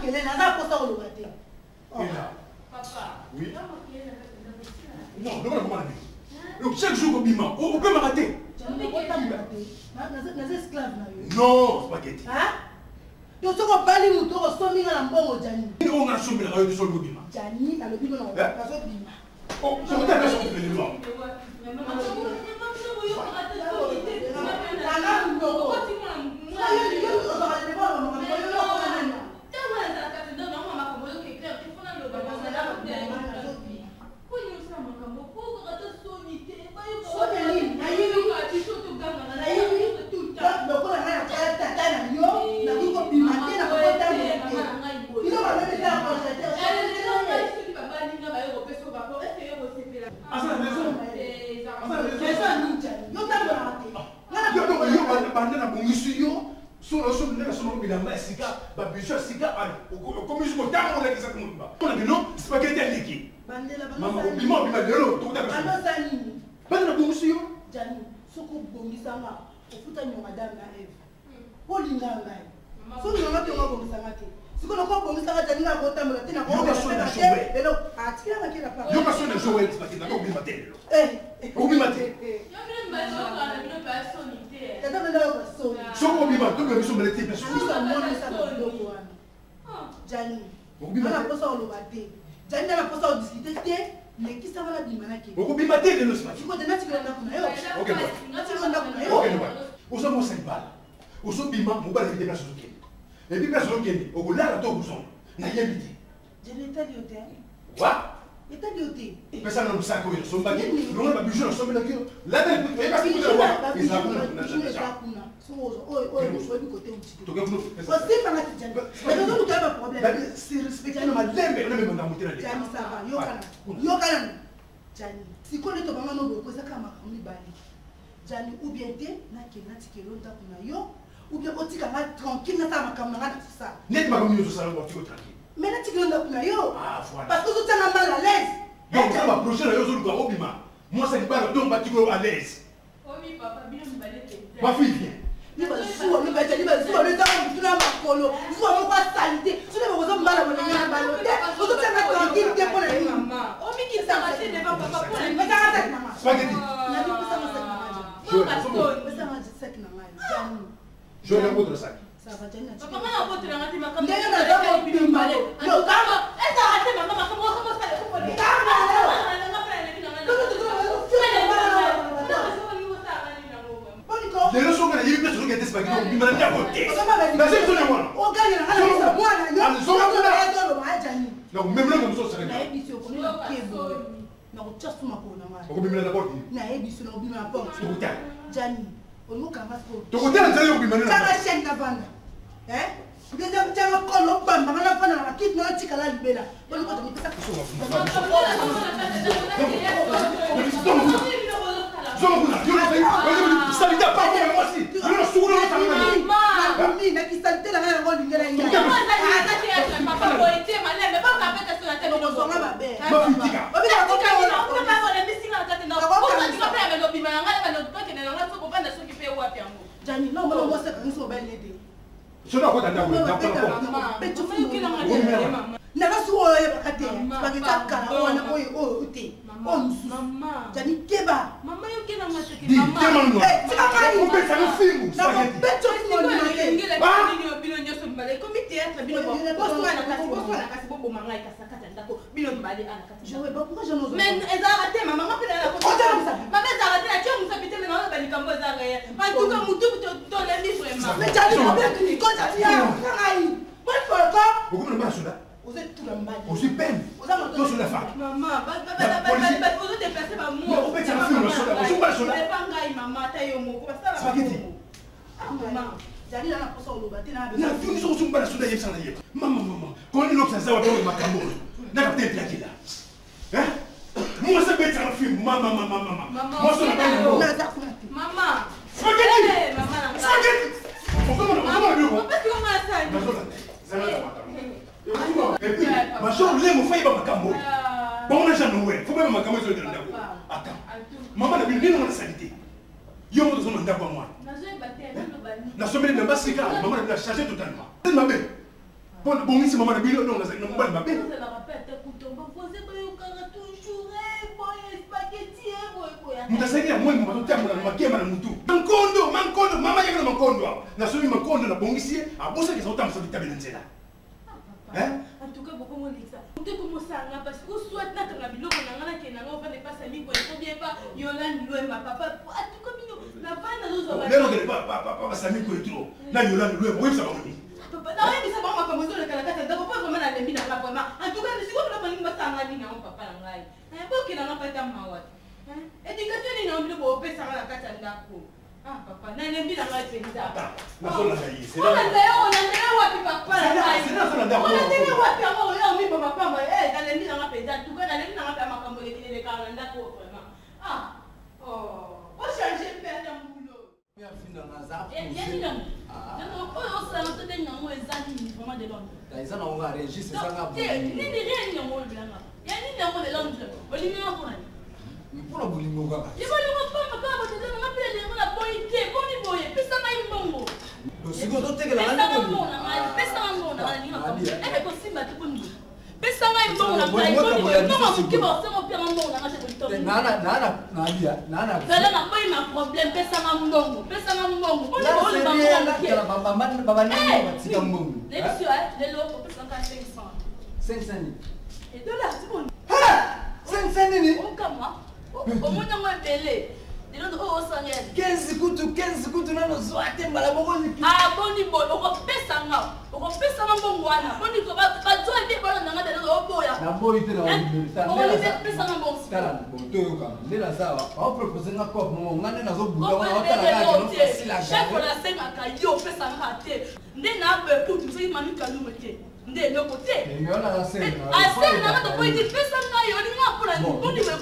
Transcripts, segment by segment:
makele naza posa oloba te. Papa. Oui. Non, non, non, non. Chaque jour au bima, on peut m'arrêter. Naza esclave na yo. Non, spaghetti. Hein? Donc ce qu'on parle nous to somi na mbongo Jani. On a sommé la radio sur le bima. Jani na le bima na nazo bima. Oh, je me tape sur le bima. Et puis personne qui est au là tout vous n'a rien dit. Je l'état de hôtel. Quoi? L'état de hôtel. Personne ne sait quoi son baguette. Non la bijou ensemble là que là belle et parce que voir. Et ça vous c'est respecter ma lembe on même monter là. Jani ça va. Yo kana. Jani. Si ko le to mama no ko saka makambi bali. Jani ou bien te na ke na tikelo ndakuna yo. Ou bien tu vas tranquille, tu vas ça. Net ma communauté sociale, tu vas tranquille. Mais là, tu vas tranquille. Ah, voilà. Parce que tu es mal à l'aise. Donc, tu vas approcher la chose du Obima. Moi, c'est pas le don, tu vas à l'aise. Oui, papa, bien me balayer. Ma fille, viens. Il va jouer, il va jouer, il va jouer, il va jouer, il va jouer, il va salité. Tu ne vas pas mal à l'aise. Tu vas tranquille, tu vas aller. Maman. Oh, mais qui s'est arrêté devant papa pour la maman. Spaghetti. Je vais votre sac. Ça va, Jani. Papa, on a voté la matinée, ma caméra. D'ailleurs, on a voté le balai. Non, calme. Elle t'a arrêté, maman, comment ça le coupe? Les leçons que j'ai eues, c'est spaghetti. Il m'a dit à voter. Mais c'est tout le monde. On gagne la non, même là, comme ça, ça na ebiso ko na kebo na ko tsasu makona ma ko bimela na porte na ebiso na bimela porte to kuta Jani on mo kama ko to kuta na zali ko bimela na kama shen na banda Because I'm telling you, call up, but I'm not going to keep no chicken like Bella. But look at me. Je ne sais pas vous êtes tout le monde. On se peine. Vous sur la fac. Maman, vous êtes déplacé par moi. On peut faire un film sur la fac. On va sur la fac. Maman, taille au mot. Spaghetti. Maman, j'allais dans la poche au loba. Na fini so sumba sur la yepsa na yep. Maman, quand on est l'obs ça va dans le macambo. Na capté plaqué là. Hein? Moi ça peut être un film. Maman. Moi ça va. Maman. Spaghetti. Maman. Spaghetti. On va le bureau. Parce que on a ça. Et puis, ma chambre, les mots, il va m'acambo. Bon, on a jamais oué. Faut même m'acambo sur le dernier. Attends. Maman n'a vu ni dans la sanité. Yo, on a d'accord moi. La semaine de Massika, maman l'a chargé totalement. C'est ma belle. Bon ici maman na bilo non na mbali mabe. Ça la rappelle tes couteaux. Bah vous êtes toujours boy spaghetti boy. Mutasaidia moi mama totembo na makema na mutu. Mankondo mama yaka na mankondo. Na somi mankondo na bongisi abosa ke sauta msa vitabe nzela. En tout cas beaucoup moins ça. On te commence à parce que soit na kanga biloko na ngana ke na ngo va ne pas sami ko ko bien pas Yolande Louema papa. En tout cas mino na va na zo va. Lelo ke papa sami ko etro. Na Yolande Louema oui ça va venir. Papa, non, mais ça va pas comme ça le calacata. D'abord pas vraiment la lembi na la vraiment. En tout cas, si vous voulez pas ni masanga ni na papa na ngai. Pas que na pas ta mawa. Éducation ni na mbi bo pesa la kata ndako. Papa, na lembi na ngai penza. Na so la ngai. C'est là. On a là wapi papa na ngai. C'est là ça ndako. On a dit wapi amo ya mi papa ma na lembi na ngai penza. En tout cas, na lembi na ngai makambo le kala ndako vraiment. On changer père na mbulo. Ya fina na za. Ils ont réagi, c'est ça. Pour la boulimie, de l'autre côté. À celle là, tu peux dire fais ça là, il y a pour la on dit et l'autre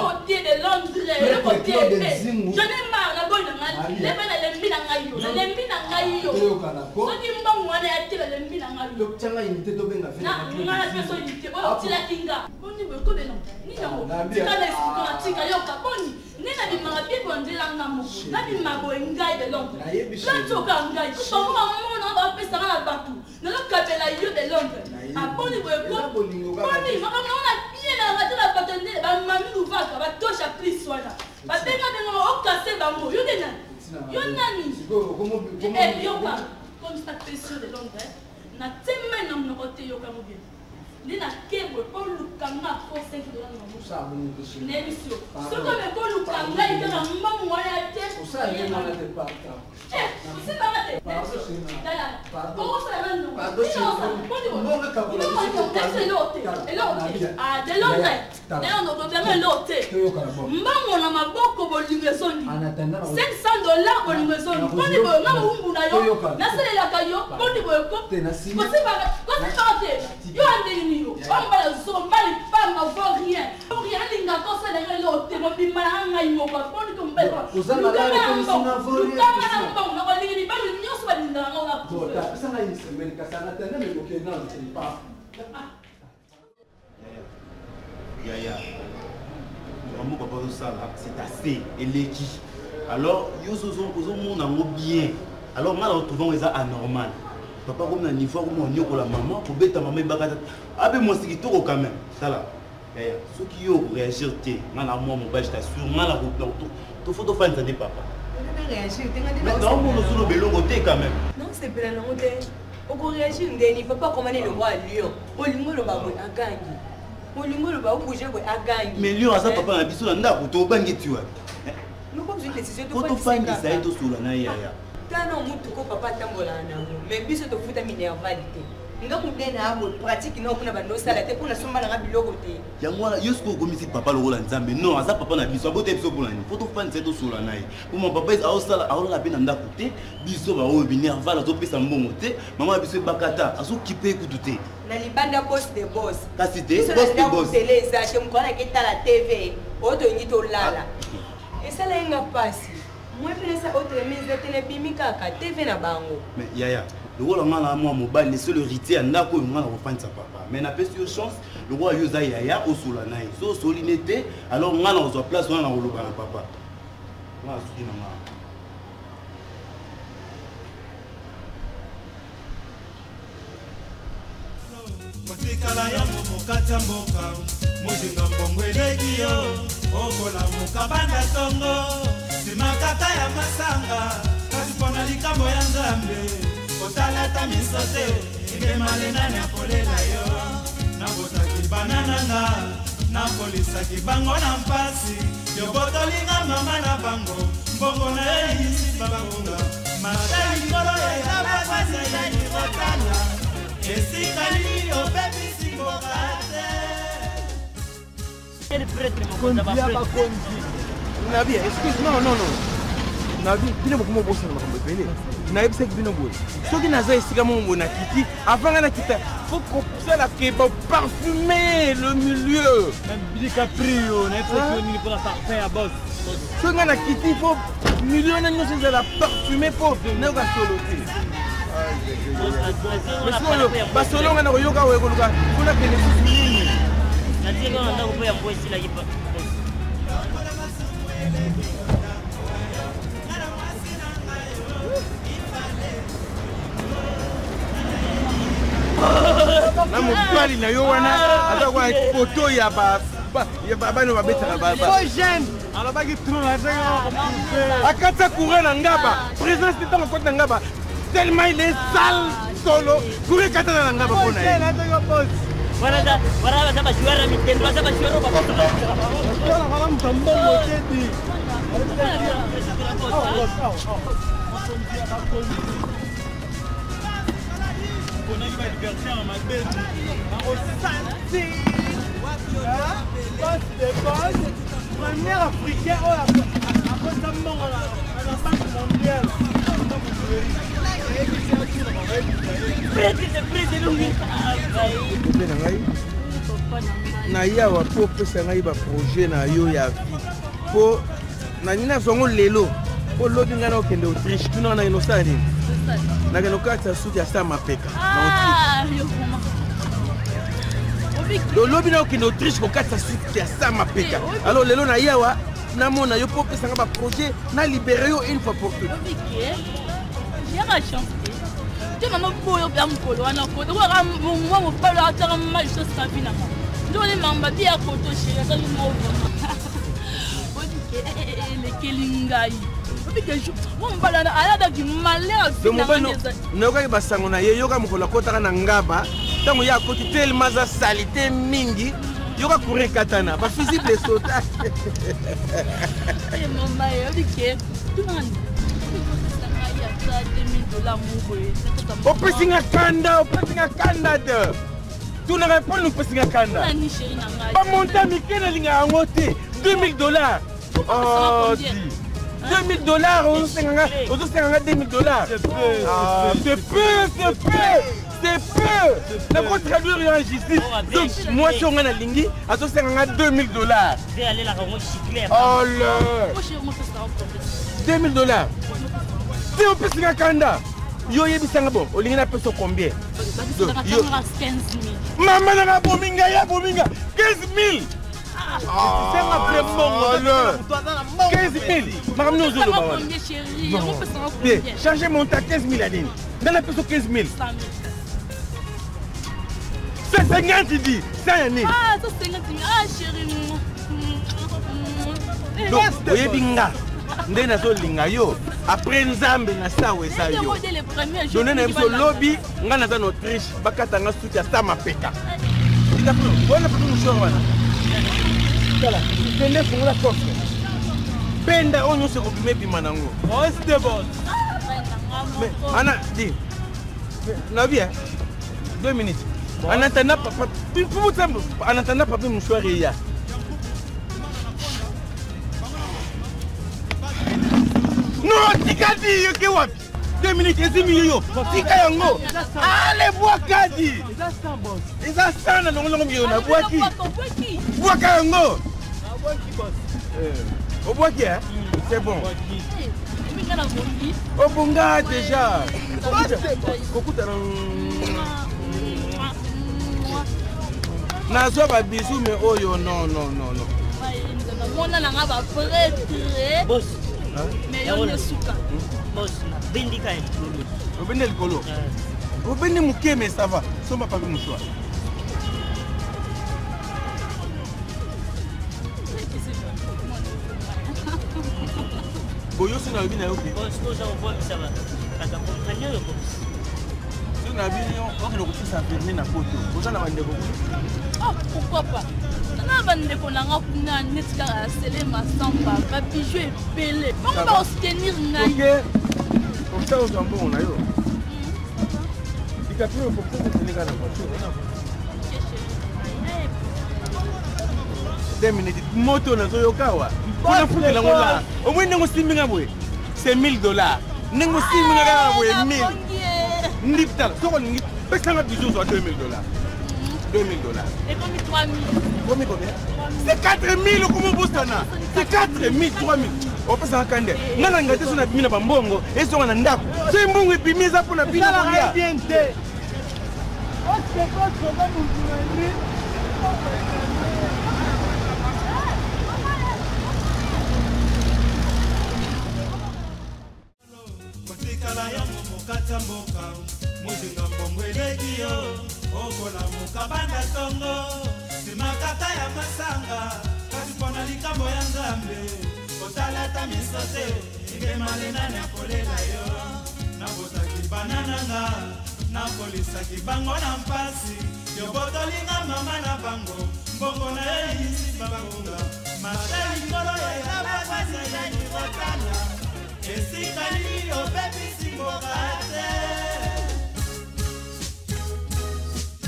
côté de Londres, le côté je n'ai marre la bonne les belles les mines à gaillot, les mines à gaillot. On dit bon on a été les mines à gaillot. Tiens unité to benga fait. Non, la personne unité. Oh, tu la kinga. On dit me connaît non. Ni non. Tu as les automatique yo kaponi. Ni na bimanga bi bondela ngamo. Na bimago ngai de Londres. Là tu ka ngai. On fait ça à Batou. Nous avons capé la yeux de Londres. À Boni, on a bien arrêté la patente. Mamie nous va, va toucher à plus soin. Va bien on casser d'amour. Et Yoka, comme ça, pression de Londres. Na tellement de côté Yoka mobile. Ni na kebo pour le kanga pour 5 $. Nélisio. Ce que le pour le kanga il a maman moyen tête. Ça il m'a pas pas. C'est pas raté. Pardon. Comment ça va nous? Pardon. Non le kabo. C'est l'autre. Et l'autre. Ah de l'autre. D'ailleurs on doit bien l'autre. Maman na maboko bolingezoni. $500 bolingezoni. Poni bo na umbu na yo. Na sele la kayo. Poni bo ko. C'est pas. Qu'est-ce que yo ande on va le zombali pas m'avoir rien. Rien linga comme ça les l'autre mo bimala ngai mo ba poni ko mbela. Uzanga la comme ça na voli. Kama na ko lingi ba nyos ba linga ngona. Tota ça na semaine ka sana tena me ko kena c'est pas. Yaya. Vraiment papa ça là, c'est assez élégi. Alors yo zo mona ngo bien. Alors mal retrouvons ça anormal. Papa comme na niveau comme on yoko la maman pour beta maman bakata abe mo sikitoko quand même ça là yaya ceux qui yo réagir té ngala moi mon ba je t'assure ngala ko to faut to faire ça des papa réagir mais non mon sur le belongo té quand même non c'est bien non té on ko réagir ndeni papa commander le roi lion o lingo lo ba boy agangi o lingo lo ba bouger boy agangi mais lion ça papa na biso na ndako to bangi tu wa nous comme une décision to faut faire ça et to sur la yaya tano mutu ko papa tambola nango mais biso to futa minervalite ngako ndena abo pratique no kuna bando sala te kuna somba na biloko te yango yosko komisi papa lokola nzambe non aza papa na biso abote biso polani photo fan c'est to sola nayi pour mon papa a sala a la bina ndako te biso ba o minerval to pesa mbongo te mama biso bakata aso kipe kututé na libanda boss de boss kasi te boss de boss télé ça chez mkona keta la TV oto ngito lala et ça la nga pasi moi je ça autre mise télé bimika ka TV na bango mais yaya le roi ngala moi mobile c'est le héritier ndako ngala ko fanta papa mais na pesi chance le roi yoza yaya o sola nayi so solinité alors ngala ozo place ngala ko loba na papa ngala suki na ngala kotikala yango mokati ya mboka mozinga mbongo eleki yo okolamuka banda tongo nsima kaka ya masanga kasi mpona likambo ya nzambe kotalata miso te ekemale nani akolela yo nabotaki banananga nakolisaki bango na mpasi yobotolinga mama na bango mbongo na yo eyisi bakonga mata likolo ya bakwasi ya libotana esika nini opepisi mboka te. Nabi, excuse, non. Nabi, bino beaucoup bossa na makambo ebele. Nayebi seki bino boye. Soki naza esika mo na kiti, avant nga na kita, faut qu'on que pour parfumer le milieu. Même Bilika Prio, n'importe qui pour la parfum à boss. Soki nga na kiti, faut milieu na nyonso ezala parfumer pour na ka soloter. Basolo nga na koyoka oyo koluka, kuna kende nini? Na tie nga ndako po ya mbo esila yipa. Na mobali na yo wana aza kwa foto ya bano babetaka baba alobaki tro na akata courant na ngaba présence de temps côté na ngaba tellement il est sale solo courant kata na ngaba pona ye wala ba joueur mi tendo ba joueur ba wala mtambo tedi on a eu la liberté en ma belle. Premier africain après ça mort à la banque mondiale. na yawa po pesa ngai ba projet na yo ya vie po na nina zongo lelo po lobi ngana okende Autriche tuna na inosa nini na keno kata suti ya sama peka na Autriche lobi na okende Autriche ko kata suti ya sama peka alors lelo na yawa na mona yo po pesa nga ba projet na libérer yo une fois pour toutes ya ka chance tu maman boyo bia mkolo wana ko ko ra mo mo palo atara mal chose ka bina ma ndo le mamba bia ko to shira sa mo le kelingai obike ju mo mbala na ala da ki malera fina ngeza noka basango na ye yoka mukolo kotaka na ngaba tango ya koti tellement za salité mingi yoka courir katana ba fusible sauta mama obike tu nani opesinga kanda de tuna répondre nous pesinga kanda ba monta mikena linga yango te $2000 oh di $2000 on senga $2000 c'est peu na ko traduire en justice donc moi si on a lingi azo senga $2000 vais aller la rendre chiclée oh là $2000 si on peut se kanda yo yebisanga bon olingi na peso combien yo 15000 mama na bominga ya bominga 15000 c'est ma vraiment 15000 madame nous zo ba wana changer mon ta 15000 adine dans la peso 15000 c'est 50 dit ça yani ah c'est 50000 ah chérie donc oyebinga nde nazolinga yo après nzambe na sawa eza yo donne na biso lobi nga naza na Autriche bakatanga suti ya sama peka wana patu mushoro wana tala tende fungola coffre penda oyo nyonso ekobima ebima nango ana di na bien 2 minutes en attendant papa mouchoir ya non, Tikadi, yoke wapi 2 minutes, ezi miliyo tika yango ale bwakadi eza sana nongolongo miliyo na bwaki bwaka yango obwaki c'est bon obonga déjà kokuta nazwa babisu mais oyo non mona nanga ba prêtre boss mais yo ne suka boss bindika obende likolo obende muke mais ça va soma pas mouchoir Boyo c'est na bina yoke. Bon, c'est ça on voit ça va. Kaka comprendre yo ko. C'est na bina on ko ça fermer na photo. Boza na bande ko. Oh, pourquoi pas? Na bande ko na ngakuna netika sele masamba, ba bijou epelé. On va se tenir ngai. OK. Comme ça on bon na yo. Dikapi ko ko tenir na photo. 2 minutes moto na zoyokawa kuna fuka la ngola omwe nengo siminga bwe c'est $1000 nengo siminga ka bwe 1000 ndiptal soko ningi pesa nga bijou so $2000 $2000 et comme 3000 combien c'est 4000 comme bostana c'est 4000 3000 opesa kande ngana ngate so na bimina bambongo eso na ndako so mbongo epimiza pona bina la identité o se ko so ba mungu kala yango mokati ya mboka mozinga mbongo eleki yo okola mokabanda tongo simakata ya masanga kasi mpona likambo ya nzambe kotalata miso te ekemale nani akolela yo nabotaki banananga nakolisaki bango na mpasi yobotolinga mama na bango mbongo na yo eyisi bangonga mata likolo ya yabakwasiyanibotana esikali obebisi mboka te.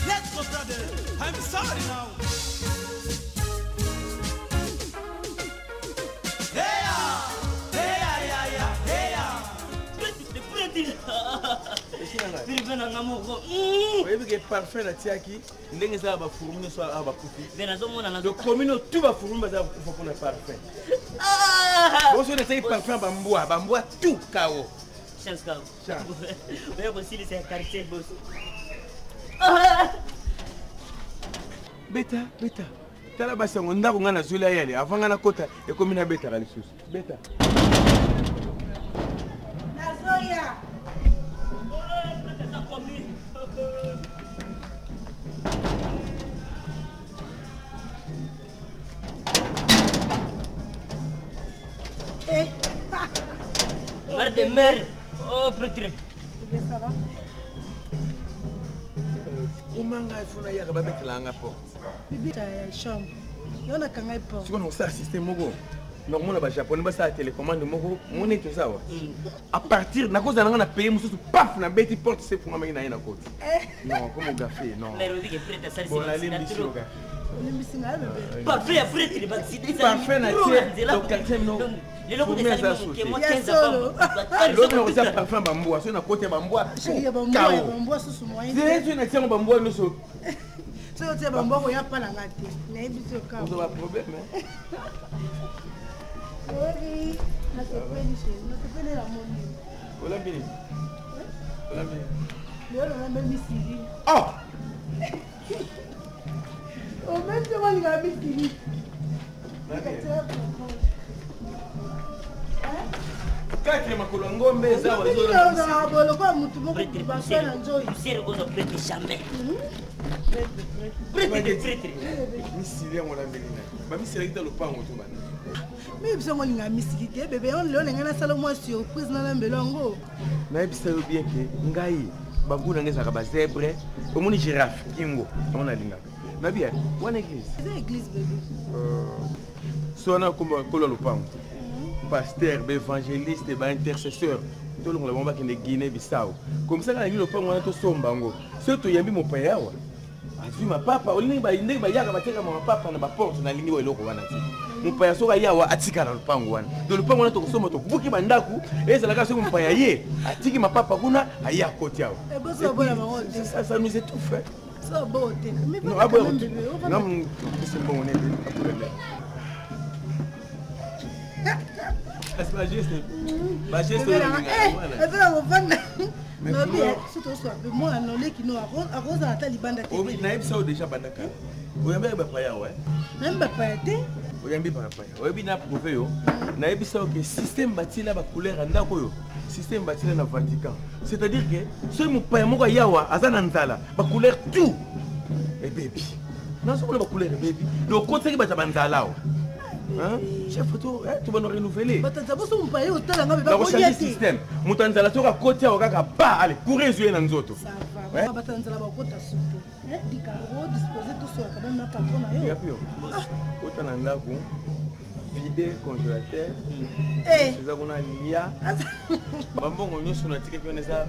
Let's go, brother. I'm sorry now. Oyebi ke parfum na tiaki ndenge za ba furumi so aba kufi. Bena zo mona na zo komino tu ba furumi za kufa kuna parfum. Bon so de parfum bambua tout kao. Chance kao. Bena possible c'est quartier boss. Beta. Tala basi ngonda ko ngana zula yale avanga na kota e komina beta la lisusu. Beta. Nazoya. Mère de mère. Oh, peut-être. Ça va? Comment il faut y avoir mettre la porte? Bibi ta chambre. Yo na kanga porte. Tu connais ça système mogo. Normalement ba japonais ba ça télécommande mogo, mon est tout ça wa. À partir na cause na payer mususu paf na beti porte c'est pour ma na côté. Non, comme gafé, non. Mais on dit que prête à ça bon la ligne ici au gars. Parfait après il va décider ça. Parfait na tie. Donc quartier non. Les locaux de ça qui moi 15 ans. L'autre on ça parfum bamboa, so na côté bamboa. Chérie bamboa sous moyen. C'est na tie bamboa no so. So tie bamboa ko ya pa na ngate. Na ebisi o ka. On a problème hein. Oui, na se pele la moni. Ola bini. Yo na même Siri. Oh. O même se wali ga Siri. Quatre makolo ngombe za wazo na bolo kwa mtu moko kubasa na njoi. Siri ozo prête jamais. Prête. Misili ya mwana mbelina. Ba misili kita lopango to bana. Mais biso ngo linga misili te bébé on le ngana sala moi surprise na lambelongo. Na bisa yo bien ke ngai bangu na ngeza ka ba zèbre, omoni girafe kingo, on a linga. Na bien, one église. C'est église bébé. Sona comme kolo lopango. Pasteur, évangéliste, intercesseur. Tout le monde va qui est Guinée Bissau. Comme ça, quand il y a un peu de sombango. Surtout, il y a mon père. As-tu ma papa? On n'est pas iné, il y a mon papa dans ma porte, dans la ligne où il est. Mon père sera yawa atika dans le pangouan. Dans le pangouan, on a somme de bouki bandaku. Et c'est la case où mon père y atiki ma papa kuna aya kotia. Ça nous est tout fait. Ça beau. Non, ah bon. Non, c'est bon, on est. C'est pas juste. Pas juste. Non, mais surtout soit moi non les qui nous arrose à Talibanda. Oh, mais naïb ça déjà bandaka. Oyambe ba paya ouais. Même ba paya té. Oyambe ba paya. Oyebi na prouver yo. Naïb ça que système bâti là ba couleur ndako yo. Système bâti là na Vatican. C'est-à-dire que ce mon paya moko yawa azana nzala ba couleur tout. Et baby. Non, c'est pas ba couleur baby. Donc côté ki ba nzala. chef photo tu vas nous renouveler batanza boso mpaye otala ngabe ba changer système mutanza la toka côté okaka ba allez pour résoudre na nzoto ça va batanza la bakota soupe dikaro disposer tout sur quand même na patron na yo yapio kota na ndako vide congélateur c'est qu'on a lia bambongo nyoso na tika kiona ça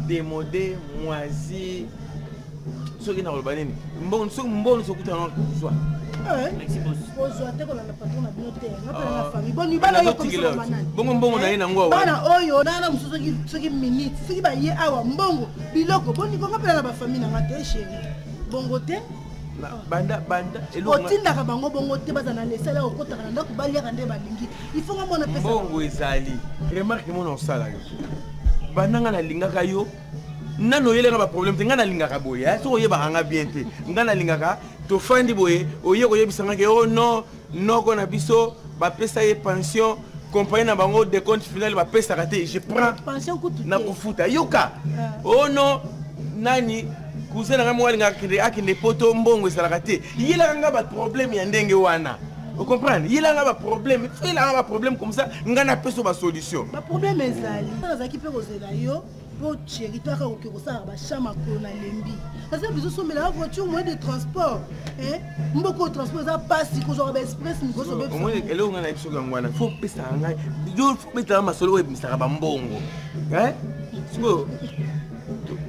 démodé moisi soki na koloba nini mbongo sokuta na kozwa merci boss kozwa te kolanda patron na bino te ngapela na famille boni bana yo komisa banani mbongo na ye nango bana oyo nana mususu soki minute soki ba ye awa mbongo biloko boni ko ngapela na ba famille na ngate chérie bongo te banda otindaka bango bongo te baza na lesala okotaka na ndako baliaka nde balingi il faut ngamona pesa mbongo ezali remarque mona osala yo bananga nalingaka yo nano yelenga ba problème te nga nalingaka boye so oyebaka nga bien te nga nalingaka tofandi boye oye koyebisanga ke oh non noko na biso bapesa ye pension compagnie na bango de compte final bapesaka te je prends pension kutu na kofuta yoka oh non nani cousin na moi akende poto mbongo ezalaka te yelaka nga ba problème ya ndenge wana. Vous comprenez? Il y a un problème. Il y a un problème comme ça. Il y a une solution. Le problème est que qui peut pour chéri, toi qui ça va chama na lembi. Parce que besoin de la voiture moyen de transport. Hein? Beaucoup de transport ça passe que genre express ni go so be. Au moins elle on a iso ngwana. Faut pesa ngai. Yo faut mettre ma solo web misaka bambongo. Hein? So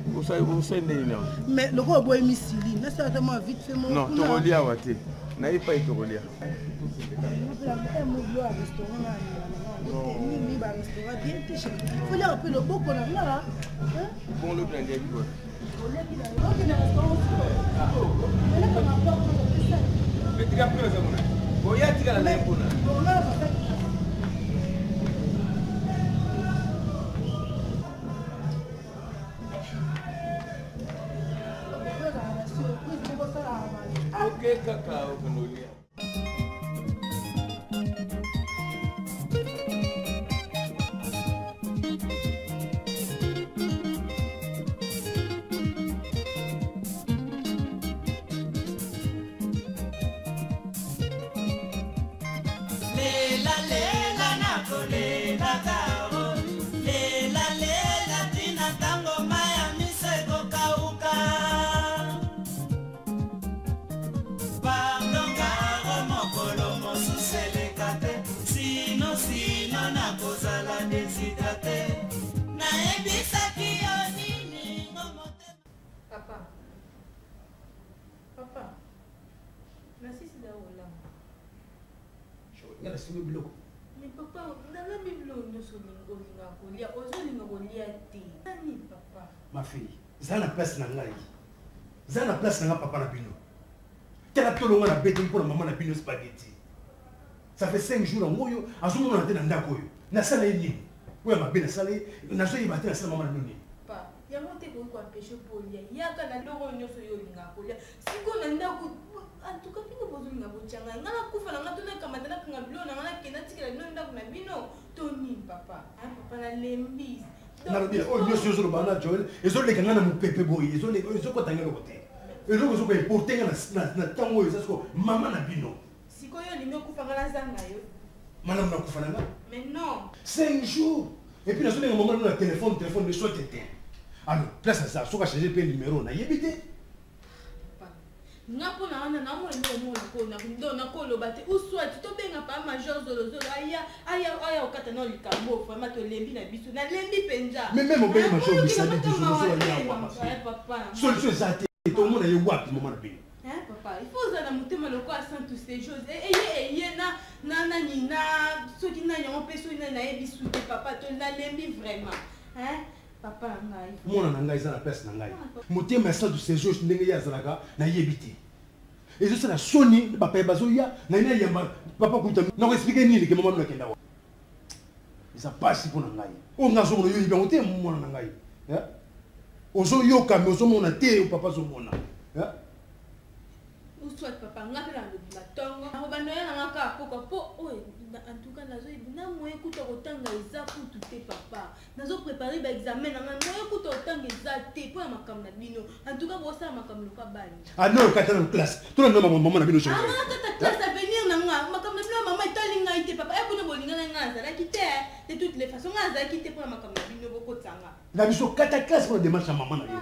vous savez nini? Mais le gros boy misili, na certainement vite fait mon. Non, to relia wate. Na pas to relia. Faut leur appeler le beau qu'on a là. Bon, le plan de quoi? Mais tu as pris ça, mon ami. Tu as la ok, cacao, canolia. Mais papa, dans la Bible, nous sommes papa. Ma fille, ça na place na ngai. Ça na place na papa na bino. Quel a tolonga na bête pour maman na bino spaghetti. Ça fait 5 jours en moyo, azumo na tena ndako yo. Na sala yini? Oya mabena sala, na zo yibate na sala maman na nini. Papa, ya monte ko ko empêcher polia. Ya kana loro nyoso yo linga polia. Siko na ndako en tout cas, pino bozo nga bochanga. Ngana kufa na ngato na kamatana kanga bilo na ngana kena tikela bino ndako na bino. Toni papa, papa na lembi. Na robia, o nyoso yo zo bana Joel, ezo le kanga na mupepe boy, ezo ko tangelo kote. Ezo zo ko importer na tango yo sasko mama na bino. Siko yo lingo kufa ngana zanga yo. Madame na kufa nga? Mais non. 5 jours. Et puis na zo le moment na téléphone de soit éteint. Alors, place ça, so ka changer pe numéro na yebite. Ngapo na wana na mwe mo ko na ndo na ko lo bate uswati to benga pa major zolo aya okata na likambo fa mato lembi na biso na lembi penza mais même obenga major bisali du zolo ya papa solution zate to mona ye wapi mama na bino papa il faut za na mutema loko à tous ces choses et na nina soki na nyango peso na yebisu te papa to na lembi vraiment papa ngai mona na ngai za na place na ngai motema sa du séjour ndenge ya zalaka na yebiti ezo sala soni papa bazo ya na ina yamba papa kuta na ko expliquer nini ke mama na kenda wa isa pasi pona ngai o ngazo mo yo yiba mote mona na ngai ozo yoka me ozo mona te papa zo mona soit papa ngapela ndo tongo na bando ya na ngaka po en tout cas nazo na moye kuta kotanga eza kutu te papa nazo préparer ba examen na moye kuta kotanga eza te po ya makamna bino en tout cas bosa makamna ka bani non kata na classe to na maman na bino chérie kata classe à venir nanga makambo na maman etalinga ite papa ebona bolinga na ngaza la quitter de toutes les façons ngaza quitter pour makambo bino boko tsanga na biso kata classe pour démarche ya maman na yo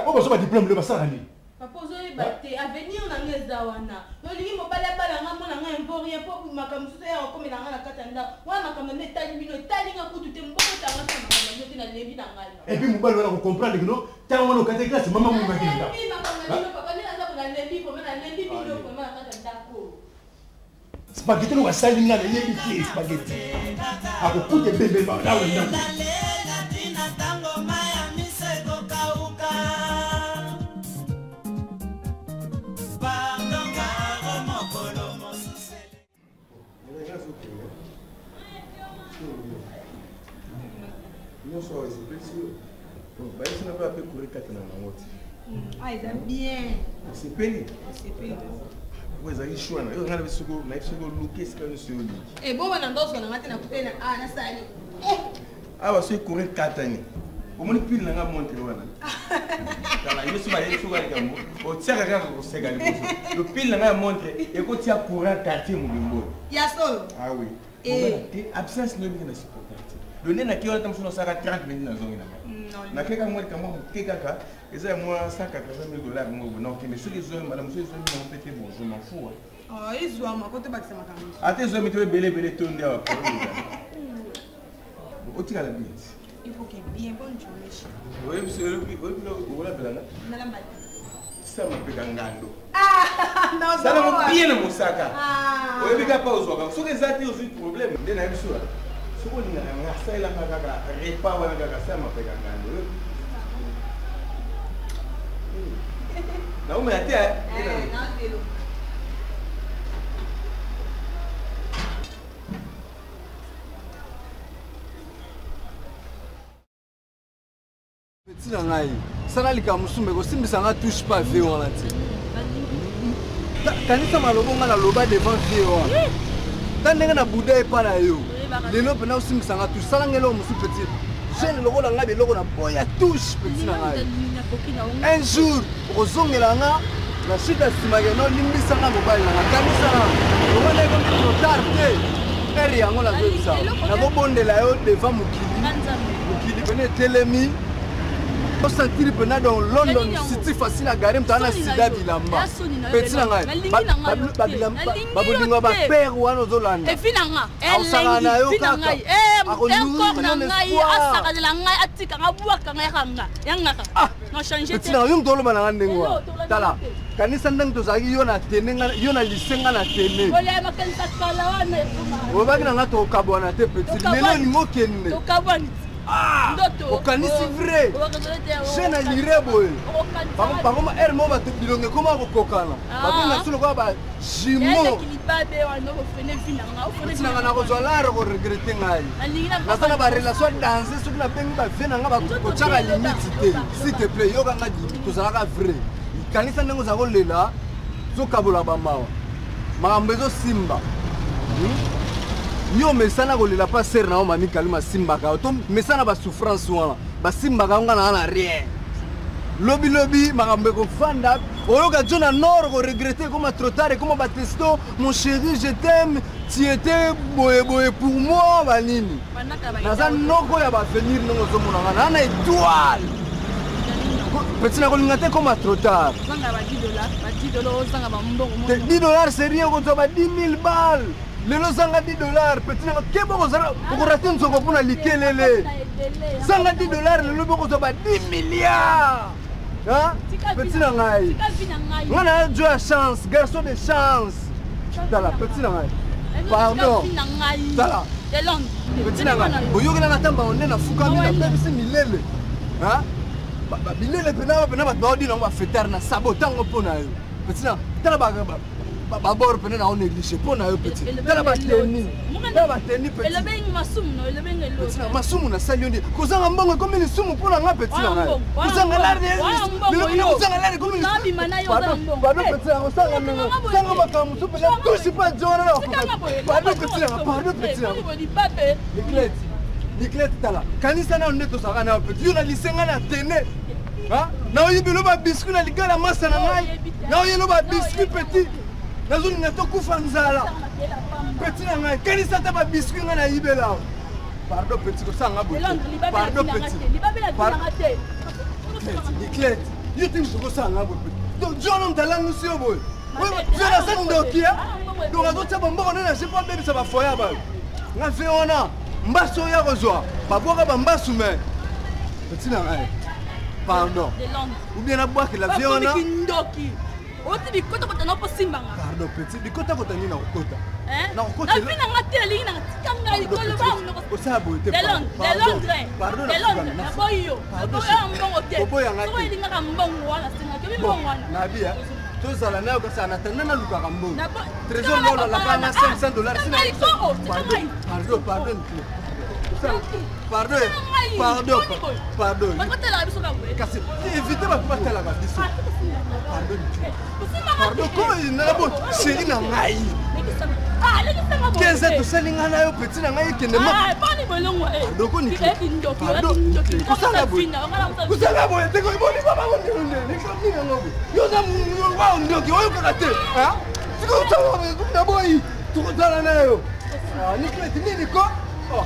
o baso ba diplôme le basala ni papa ozoye bate avenir na ngeza wana lolingi mobala bala nga mona nga import rien pour makambo so ya comme na nga na katanda wa makambo na etali bino etalinga kutu te mboko tanga sa makambo yo te na lebi na ngai et puis mobala wana ko comprendre que non tant wana kata classe maman mo ngaki nda et puis makambo bino papa ni na za na lebi pour na lebi bino pour na katanda ko spaghetti no wasalinga na yebi te spaghetti akokute bebe ba na wenda Bonsoir, c'est précieux. Bah, il n'a pas pu courir 4 ans dans l'autre. Ah, ils aiment bien. C'est pénible. C'est pénible. Oui, ça y est, chouin. Il y a un peu de looké, c'est quand même sur lui. Et bon, on a d'autres, on a maintenant coupé. Ah, on a sali. Ah, bah, c'est courir 4 ans. Au moins, il n'a pas montré. Il est sur la ligne, au tiers, le pile n'a pas montré. Et quand il y a couru un quartier, mon bimbo. Il y a solo. Ah oui. Et absence, ne vient pas. Le nez n'a qu'à 30 minutes dans la zone. Je suis moi, et ça, moi, 180 000 $. Non, mais ceux qui ont madame, ceux qui ont pété, bon, je m'en fous. Ah, ils ont ma côté, c'est ma caméra. Ah, tes hommes, tu veux belé, tourner à où tu as la bite? Il faut qu'il y ait bien bonne journée. Oui, monsieur, vous l'avez là? Ça m'a fait gangando. Ah, non, ça m'a bien dans mon sac. Ah, oui, mais pas aux oies. Ce qui est aussi un problème, c'est la même chose. Ce qu'on dit, c'est la repas ou la ça m'a fait gangando. Non, mais attends. Petit nangai, ça n'a lika musumbe ko simbi sanga touche pas vie wana ti. Kanisa malobo ngana loba devant vie wana. Tandenge na buda e para yo. Lelo pena simbi sanga touche sala ngelo musu petit. Jeune logo la ngabe logo na boya touche petit nangai. Un jour, ozongela nga na shika simage no limbi sanga mobile na kanisa na. Ngone ko trop tard te. Eri yango la zo bisa. Na go bondela yo devant mukili. Mukili bene telemi. On sentir pena dans London City facile à garer mtana sida bilamba petit nanga babulinga ba père wana zolanda e finanga ausana yo kaka encore nanga asaka de langa atika ngabuaka ngayanga yangaka no changer petit nanga yum tolo mananga ndengwa tala kanisa ndeng tozaki yo na tenenga yo na lisenga na tene ole makanisa kala wana obaki nanga to kabwana te petit lelo ni mokende to kabwana ah, okanisi vrai. Je na lirebo. Par contre, elle m'a dit bilonge comment kokana. Parce que solo kwa ba jimo. Tina na ko zola ko regretter ngai. Na sana ba relation danser sur na pengi ba vena nga ba ko tsaka limite. S'il te plaît, yo kanga di to zala vrai. Kanisa ndengo za ko lela zo kabola ba mawa. Makambezo simba. Yo mesana ko lela pas ser na o mami kalima simba ka to mesana ba souffrance wana ba simba ka ngana na rien lobby lobby makambe ko fanda oyo ka jona nord ko regretter comme trop tard comme ba testo mon chéri je t'aime tu étais boye pour moi banini naza noko ya ba venir nongo zo mona ngana na étoile petit na ko lingate comme trop tard zanga ba $10 zanga ba mbongo $10 c'est rien ko to ba 10 000 balles. Lelo zanga $10 petit na kebo ko zara ko rater nsoko pona likelele zanga $10 lelo boko to ba 10 milliards hein petit na ngai ngana jo a chance garçon de chance tala petit na ngai pardon tala petit na ngai boyoki na tamba onde na fuka mi na pebisi milele hein bilele pena ba baodi na ba feter na sabotango pona yo petit na tala ba babor pena na on négligé pona yo petit tala ba teni petit ele bengi masumu no ele bengi lo petit na masumu na saliondi kozanga mbongo comme ni sumu pona nga petit na ngai kozanga la le kozanga la comme ni nabi mana yo zambo pardon petit na kozanga mbongo sanga makamu supu na touche pas jona na pardon petit na Niklete tala kanisa na onde to saka na petit yo na lisenga na tene ha na oyibelo ba biscuit na ligala masa na ngai na oyelo ba biscuit petit nazuni na to kufa nzala Petit na ngai, kanisa ta ba biscuit nga na yibela. Pardon petit, ko sanga bo. Pardon petit. Niclette, yo tim ko sanga bo. Donc John on tala nous sio boy. Je la sens ndokia. Donc azo tsa bombo on na je pas bébé ça va foya ba. Nga fe ona mbaso ya kozwa. Ba boka ba mbasu me. Petit na ngai. Pardon. Ou bien na boire que la viona. Oti bikota kota na posimbanga. Pardon petit, bikota kota ni na okota. Na okota. Na fina ngateli na tikanga ikolo ba unoko. Osabo te. De Londres. Pardon. Na boyo. Boyo mbongo te. Boyo ngati. Boyo linga ka mbongo wala singa ke mbongo wana. Na bia. Tozala nayo ka sana tanda na luka ka mbongo. Trésor lola la bana $500 sina. Pardon. Pardon. Kasi évitez ma pas telle la biso. Pardon. Comment il n'a pas chéri na ngai. 15 ans to selinga na yo petit na ngai kende ma. Pas ni bolongo eh. Pardon ko ni. Pardon. Kusala boy. Te ko boni baba ko ndonde. Ni ko ni ngobo. Yo na mu wa ndoki oyo kakate. Ha? Siko tawo na boy. Tukutana nayo. Ni kleti nini ko? Oh.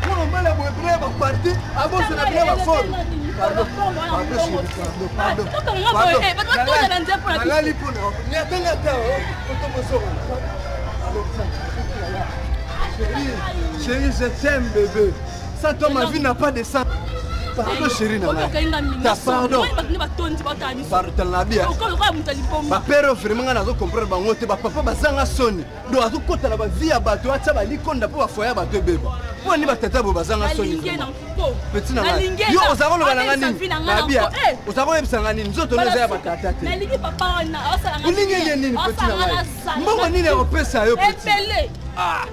Pour le mal à vous parti, avant c'est la bien forme. Pardon. Chérie, je t'aime bébé. Sans toi ma vie n'a pas de sens. Pardon chérie, pardon. Pardon la bien. Ma père vraiment n'a pas compris bango te ba papa bazanga soni. Donc azo kota na ba vie ya bato acha ba likonda po ba foya bato bébé. Pour ni ba tata bo bazanga soni. Petit na yo ozako lo balanga nini? Na bien. Ozako yebisanga nini? Nzoto neza ya batata te. Na lingi papa na osala ngani. Ulingi nini petit na? Mbongo nini opesa yo petit? Ah.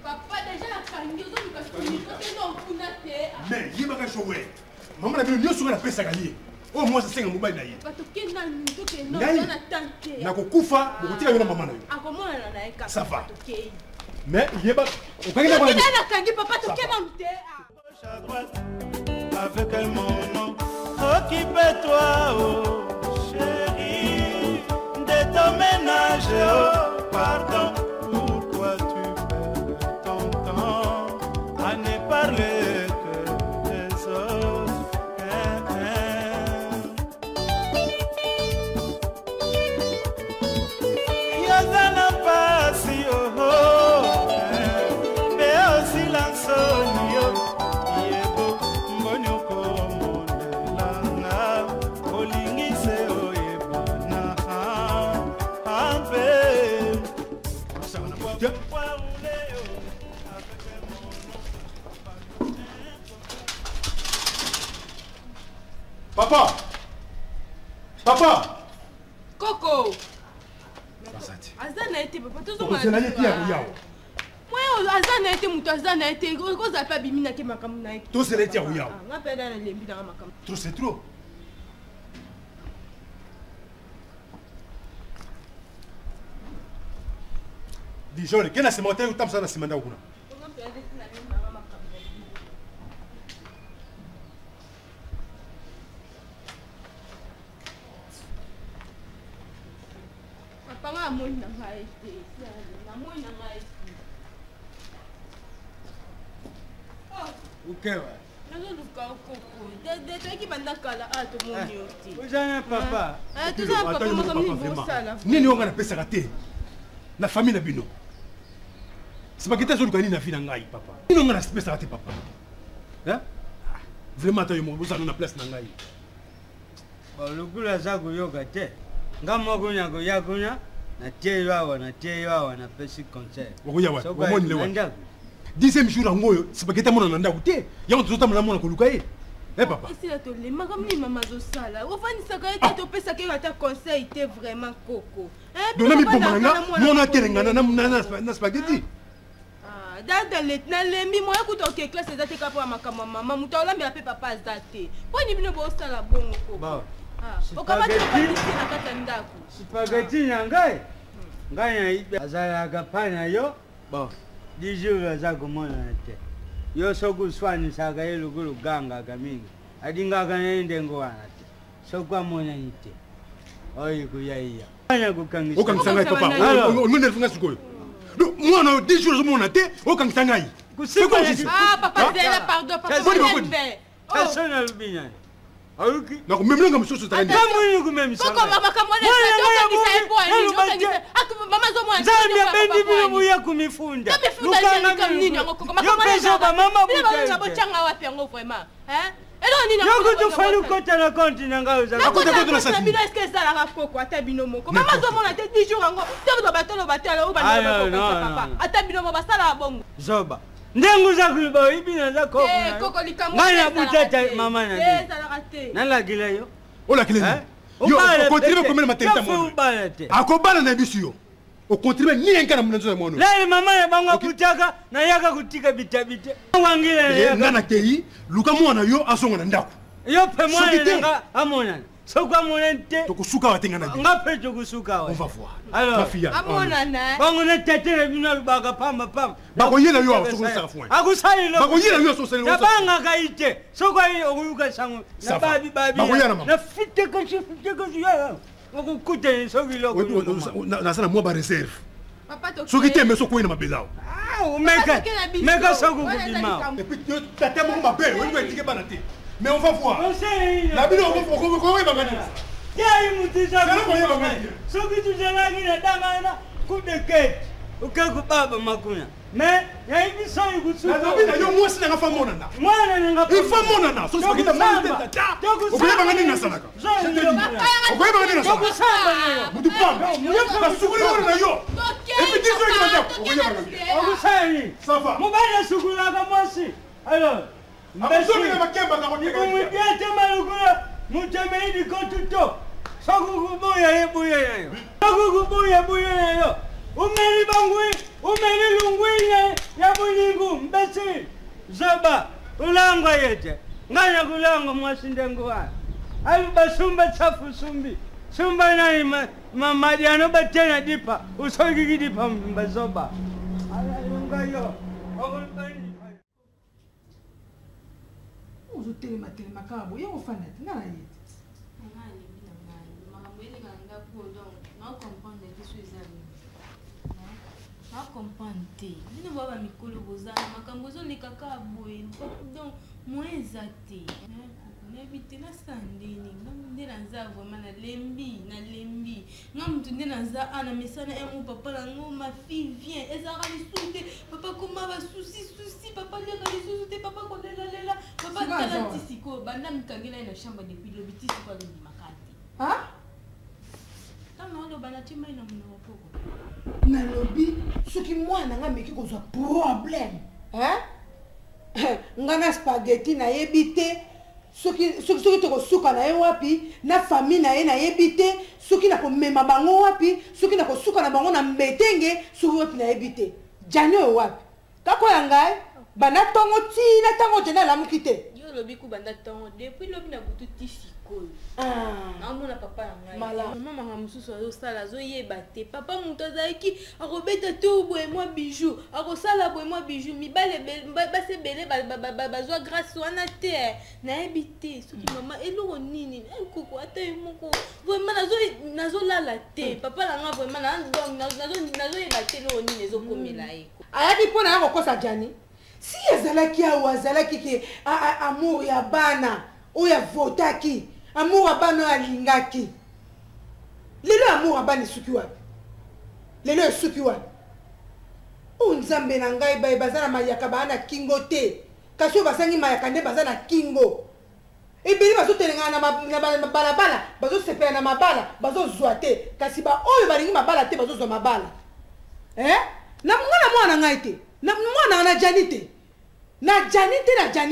Papa déjà la kangi ozo parce que ni côté non kuna te. Mais yeba showe. Maman na bino nyoso na pesa kali. O moi ça senga mobile na ye. Bato kena nto ke non na tante. Na kokufa bokutika yo na mama na yo. Akomona na eka. Ça va. Mais yeba o kangi na na kangi papa to kena mte. Avec mon nom, occupe-toi, oh chérie, de ton ménage, oh pardon. Pourquoi tu perds ton temps à ne parler que des autres? Yazana pasi, oh oh, mais aussi l'ansonio. Papa! Papa! Coco! Basati. Azana été papa tout ça. C'est la yeti ya yao. Moi azana été muto azana été ko za pa bimina ke makamu na été. Tout c'est la yeti ya yao. Nga peda na lembi na makamu. Trop c'est trop. Dijole, quel est ce matin où tu as ça dans ce mandat? Papa moi na ngai te. Na moi na ngai. O que é? Nazo luka koko. De to ki banda kala to moni oti. O já é papa. Tu sais papa mo comme ni bosala. Nini onga na pesa kate? Na famille na bino. C'est pas que tu as besoin de faire ngai papa. Nini onga na pesa kate papa? Hein? Vraiment tayo mo bosana na place na ngai. Ba lokula za kuyoka te. Ngamo kunya kuyakunya. Na tieyo na pesi concert. Wakuya wa. Wamoni lewa. 10e jour ngoyo, c'est pas que tu mona nanda kuté. Ya on tota mona koluka ye. Eh papa. Ici la tole, makamni mama zo sala. Ofani saka to pesa ke ata conseil te vraiment coco. Donc na mi pomanga, mona kelengana na spaghetti. dada na lembi moya kuta ke classe ezate ka pour makama mama muta olambela pe papa azate po ni bino bo sala bongo ko bon okamata na kata ndako spaghetti nyangai ngai ibe azalaka pana yo bon 10 jours aza komona te yo soku swani saka yelugulu ganga kamingi adinga kana ndengo wana te sokwa mona nite oyi kuyaiya anya kukangisha okangisanga papa onone funga sikoyo moi on a 10 jours mona te okangisanga yi c'est quoi ah papa zela pardon papa personne n'a oublié aluki na kumemela ngomsusu tani kamuni kumemisa koko mama kamone mama zo mwana nzambi abendi bino muya kumifunda lukanga kamnini ngoko mama pesa ba mama buta ngabo changa wapi ngo vraiment hein elo nini ngoko tu falu kota na konti ngao za kota kota na sasi bino est-ce que ça la koko ata bino moko mama zo mwana te 10 jours ngo te batalo batalo ba papa ata bino mo basala bongo zoba ndengu za kuliba ibina za koko koko likamwe ngana butata mama na nala gila yo ola kile yo kontribe komela matenta mo akobana na bisu yo o kontribe ni enkana mnanzo ya mono la mama ya banga kutaka na yaka kutika bitabite wangile ngana kei luka mwana yo asonga na ndako yo pe mwana nga amona sokwa monente tokusuka watenga na ngape tokusuka wa on va voir alors amona na bango na tetele bino baga pamba pamba bako yela yo asokwa sa fwa akusali lo bako yela yo asokwa na banga kaite sokwa oyuka sango na babi bako yela mama na fite ko ya ngokukute soki lo na sana mo ba reserve papa to soki te meso ko ina mabelao meka soko kubima et puis yo tata mo ba be we tike bana te mais on va voir la bino ko ba ngani ya imutisa soki tujalaki na dangana kudeke ukeku baba makunya mais ya ibi so ikusuka na yo mwasi na fa monana mwana nga il faut monana so soki ta mante tata o ko ba ngani na sanaka o ko ba ngani na sanaka mutu pamba ba sukuli na yo et puis dis-moi que na o ko ba ngani o ko sai ça va mubaya sukula ka mosi alors mbesoni na makemba ka koteka ni mutiate malukula mutemeni kotuto sokukubuya yebuya yo sokukubuya buya yo umeli bangui umeli lungwine ya bulingu mbesi zoba ulangwa yete ngana kulangwa mwasindengo wa alubasumba chafu sumbi sumba na mamadiano batena dipa usogi dipa mbazoba alunga yo uzotelema telema kama boye ofana ngana yete comprendre bino baba mikolo bozana makambo ezoleka kaka boye donc moeza te nayebite nasandeni nde naza vraiment nalembi nga mutu nde naza ana mesana emo papa nango ma fille vient ezalaka lisusu te papa koma basusi papa liaka lisusu te papa kolelalela papa tala ti sikoyo banda mikangela ye na chambre depuis lobi ti sikoyo alobimaka te ntango naoloba natima ye na monoko poko nalobi soki mwana nga meki kozwa problème nga na spaghetti nayebi te soki tokosuka na ye wapi na famille na ye nayebi te soki nakomema bango wapi soki nakosuka na bango na mbetenge soki wapi nayebi te jani oyo wapi kakoya ngai banda ntongo tina ntango jani alamuki te yo lobi ku banda ntongo depuis lobi na butu ti sikoyo naomona papa na ngai mama mosusu azosala azoyeba te papa moto azalaki akobeta te boye mwa bijou akosala boye mwa bijou mibale basi ebele bazwa grâce wana te nayebi te soki mama eloko nini koko ata ye moko vraiment nazolala te papa na nga vraiment nazoyeba te eloko nini ezokomela ye ayaki mpo na ya kokosa jani si azalaki awa azalaki ke amour ya bana oyo avotaki amour ya bana oyo alingaki lelo amour ya bana esuki wapi lelo esuki wapi oyo nzambe na ngai baza na mayaka baa na kingo te kasi oyo basangi mayaka nde baza na kingo ebele bazotelengana na balabala bazosepela na mabala bazozwa te kasi baoyo balingi mabala te bazozwa mabala na mwana ngai te na mwana na jani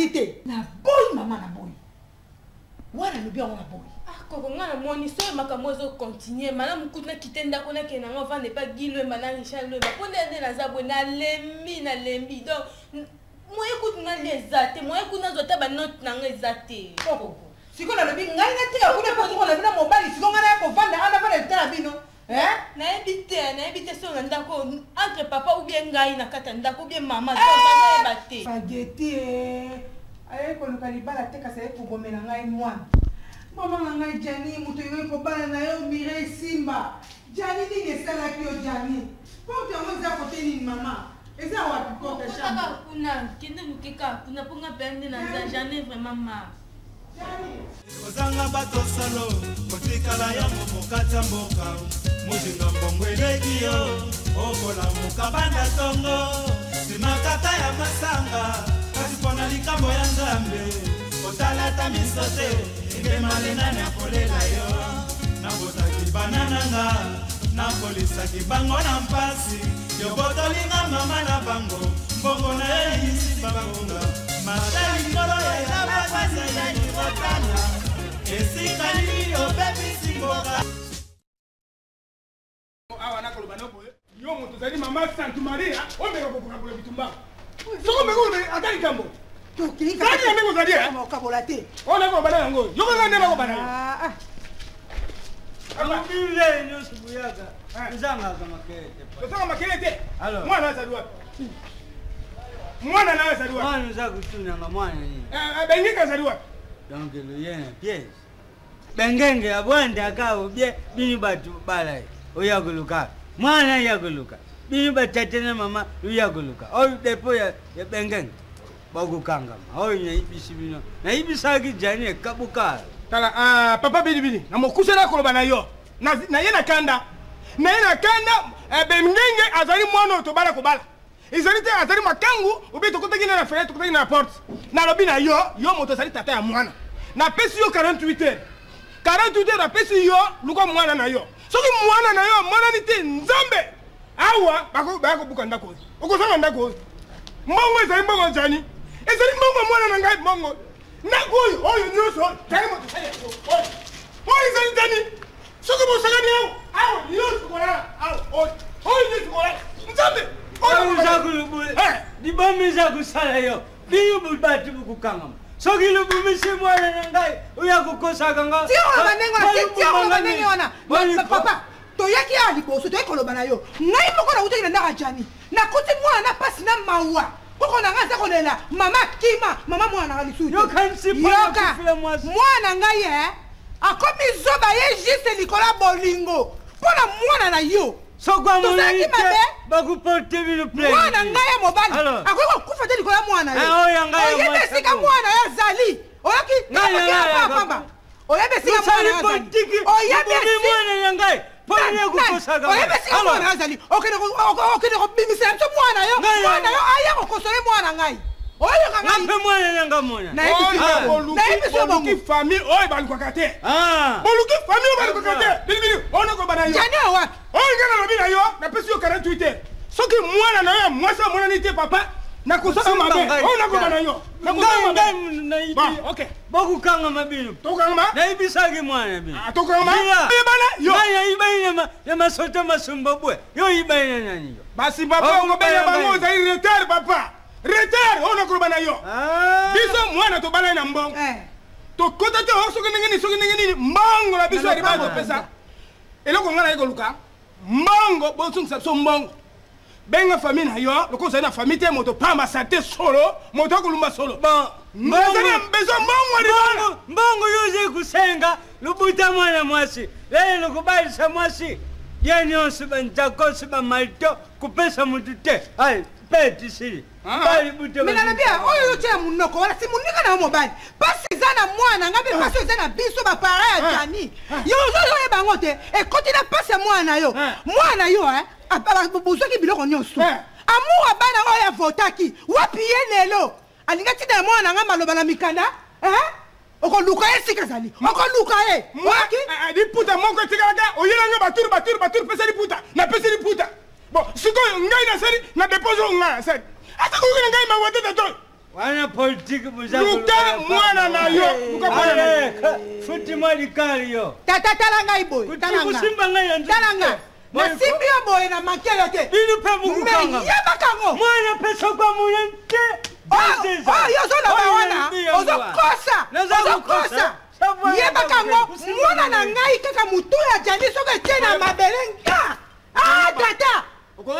te na boyi mama na boyi wana lobi yango na boy koko nga na moni so makambo ezokontinue malamu kutu nakite ndako nakende yango vande pa gilwemba na richard lwemba mpo nde naza boye nalembi donc moye kutu nali eza te moye kutu nazwa ta banote nango eza te sikoyo nalobi ngai natika kuna mpo na bino mobali sikoyo ngai naya kovanda ana vanda etala bino nayebi te so na ndako entre papa ou bien ngai na kati ya ndako ou bien mama nayeba te fageti aye koluka libala te kasi aye kobomela ngai mwana mama na ngai jani moto ngai kobala na yo mire simba jani nini esalaki yo jani porte yango eza kote nini mama eza wapi porte chambre kuna kende mokeka kuna mpo nga pende naza jane vraiment ma kozanga bato solo kotikala yango mokati ya mboka mozinga mbongo eleki yo okolamuka banda tongo nsima kaka ya masanga kasi mpona likambo ya nzambe kotalata miso te ekemalena na kolela yo nakotaki banananga nakolisaki bango na mpasi yobotolinga mama na bango mbongo na yo eyisi bangonga mata likolo ya bakwasi ya likotana esika nini obebisi mboka awa nakoloba na boye yo moto ozali mama Santa Maria omeka kokokabola bitumba soko meka ata likambo kani ya ndenge ozali okabola te ona kolobana yango yokoza nde bakobana Alhamdulillah nyonso buyaka ezangaka makete tosanga makele te mwana azali wapi mwana nawe azali wapi mwana oza kotunanga mwana nini bengenge azali wapi donc loyena pièce bengenge abwande akao bini bato bala oya koluka mwana ya koluka bini batate na mama oya koluka oyo depo ya bengenge bakokangama oyo nayibisi bino nayibisaki jani ekabukala tala papa bilibili na mokusela koloba na yo na ye na kanda bengenge azali mwana oyo tobala kobala ezali te azali makangu obi tokotaki na fenêtre tokotaki na porte nalobi na yo moto azali tata ya mwana napesi yo 48 heures napesi yo luka mwana na yo soki mwana na yo monani te nzambe awa bakobuka ndako oyo okozanga ndako oyo mbongo ezali mbongo jani ezali mbongo mwana na ngai mbongo ndako oyo nyonso tali moto sali oyo ezali jani soki bosangani awa nyonso kolala oyo nyonso kolala nzambe dibomisa kusala yo biyo bubati bukukangama soki lubumisi mwana na ngai oya kukosaka nga tiakobanenge wana papa toyaki ya liboso toyei koloba na yo ngai moko nautaki na ndaka jani nakuti mwana na pasi na mawa koko na ngai aza kolela mama kima mama mwana nanga lisusu yoka mwana ngai akomi zoba ye juste likola bolingo mpona mwana na yo tozalaki mabe mwana ngai ya mobali akoki kokufa te likolo ya mwana oyebi esika mwana yo azali oyaki oyebi esika mwana yo azali oyebi esika mwana yo azali okende kobimisela biso mwana yo aya kokosole mwana ngai boluki famille oyo balukaka te boluki famille oyo balukaka te bilibili onakoba na yo oyo ngai nalobi na yo napesi yo 48 heures soki mwana na yo ya mwasi amonani te papa nakosala mabe oyo nakoba na yo bokukangama bino nayibisaki mwana bino tokangamayebana ya masoto masumba bwe yo yibaina nani yo basi papa ongobenya bango ozali retard papa retard oyo nakoloba na yo biso mwana tobalai na mbongo tokota te soki ndenge nini mbongo na biso alibaa topesa eloko ngai naye koluka mbongo bosungisa biso mbongo benga famille na yo loko ozali na famille te moto pambasa te solo moto akolumba solo ozali na beso mbongo alibana mbongo yo ozali kusenga lubuta mwana mwasi lelo kobalisa mwasi ye nyonso banjakosi bamalito kupesa mutu te peti sili menalobia oyo yotia munoko wala si munika na yo mobali pasi eza na mwana ngai mpe pasi eza na biso bapara ya jani yo ozoyeba yango te ekoti na pasi ya mwana yo bozwaki biloko nyonso amour abana oyo avotaki wapi ye lelo alinga tina ya mwana ngai maloba na mikanda okoluka ye sika ezali okoluka ye liputa moko etikalaka oyelanga baturu pesa liputa napesi liputa bon sikoyo ngai nasali na depose oyo ngai nasali ata koyoki na ngai mawa te tato wana politike luka mwana na yo futi-moi likali yo. Tata talanga iboy. Kusimba ngai ya nzungu. Talanga. Na simbi yo boy na makelo te. Binu pe mukukanga. Me yeba kango. Mwana pesa kwa muyente. Oh, yo zo na bawana. Ozo kosa. Yeba kango. Mwana na ngai kaka mutu ya jani soka tena mabelenga. Ah, tata.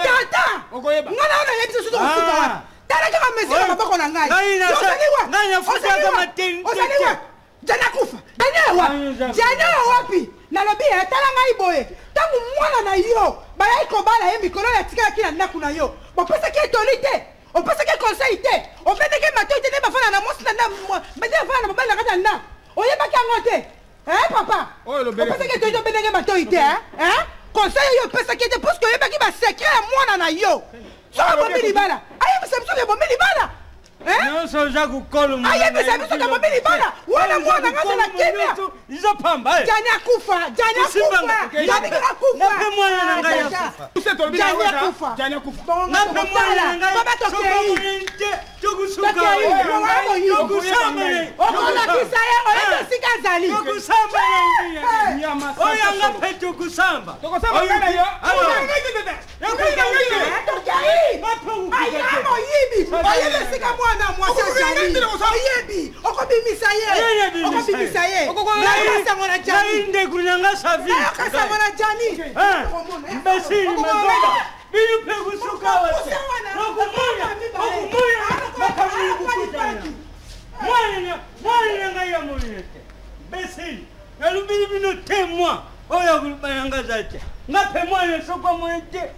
Tata. Ngana ona yebisa suzo kusuka. Tala kaka mesika maboko na ngai. Ngai na futa kama tente. Osaliwa. Jana kufa. Jana wapi? Nalobi tala ngai boye. Tangu mwana na yo, baya ikobala ye mikolo ya tika kila ndaku na yo. Bopesa ke tolite. Opesa ke conseil te. Opesa ke mato te ba fana na mosi na bende fana na bala kata na. Oye ba kango te. Papa. Opesa ke tolite bende ke mato ite, conseil yo pesa ke te parce que ye ba ki ba secret ya mwana na yo. So ba bomili bala. Aye bisa biso ke bomili bala. Non so ja ku kolo mwana. Aye bisa biso ke bomili bala. Wana mwana ngata na kimia. Izo pamba. Janya kufa. Janya kufa. Nape mwana na ngai ya kufa. Janya kufa. Nape mwana na ngai. Baba tokei. Tokusuka. Tokusamba. Okola kisaye oyo sika zali. Tokusamba. Nyama. Oyanga pe tokusamba. Tokusamba kana yo. Ayamo yibi. Oyo sika mwana mwasa zali. Oyebi. Okobimisa ye. Okobimisa ye. Okobimisa mwana jani. Inde kunanga savi. Kasa mwana jani. Mbesiri mazoba. Binu pe kusuka wase. Okumuya. Mwana ngai ya monete. Mbesiri. Nalubili bino temwa. Oya kulubanyanga zate. Ngape mwana sokwa monete.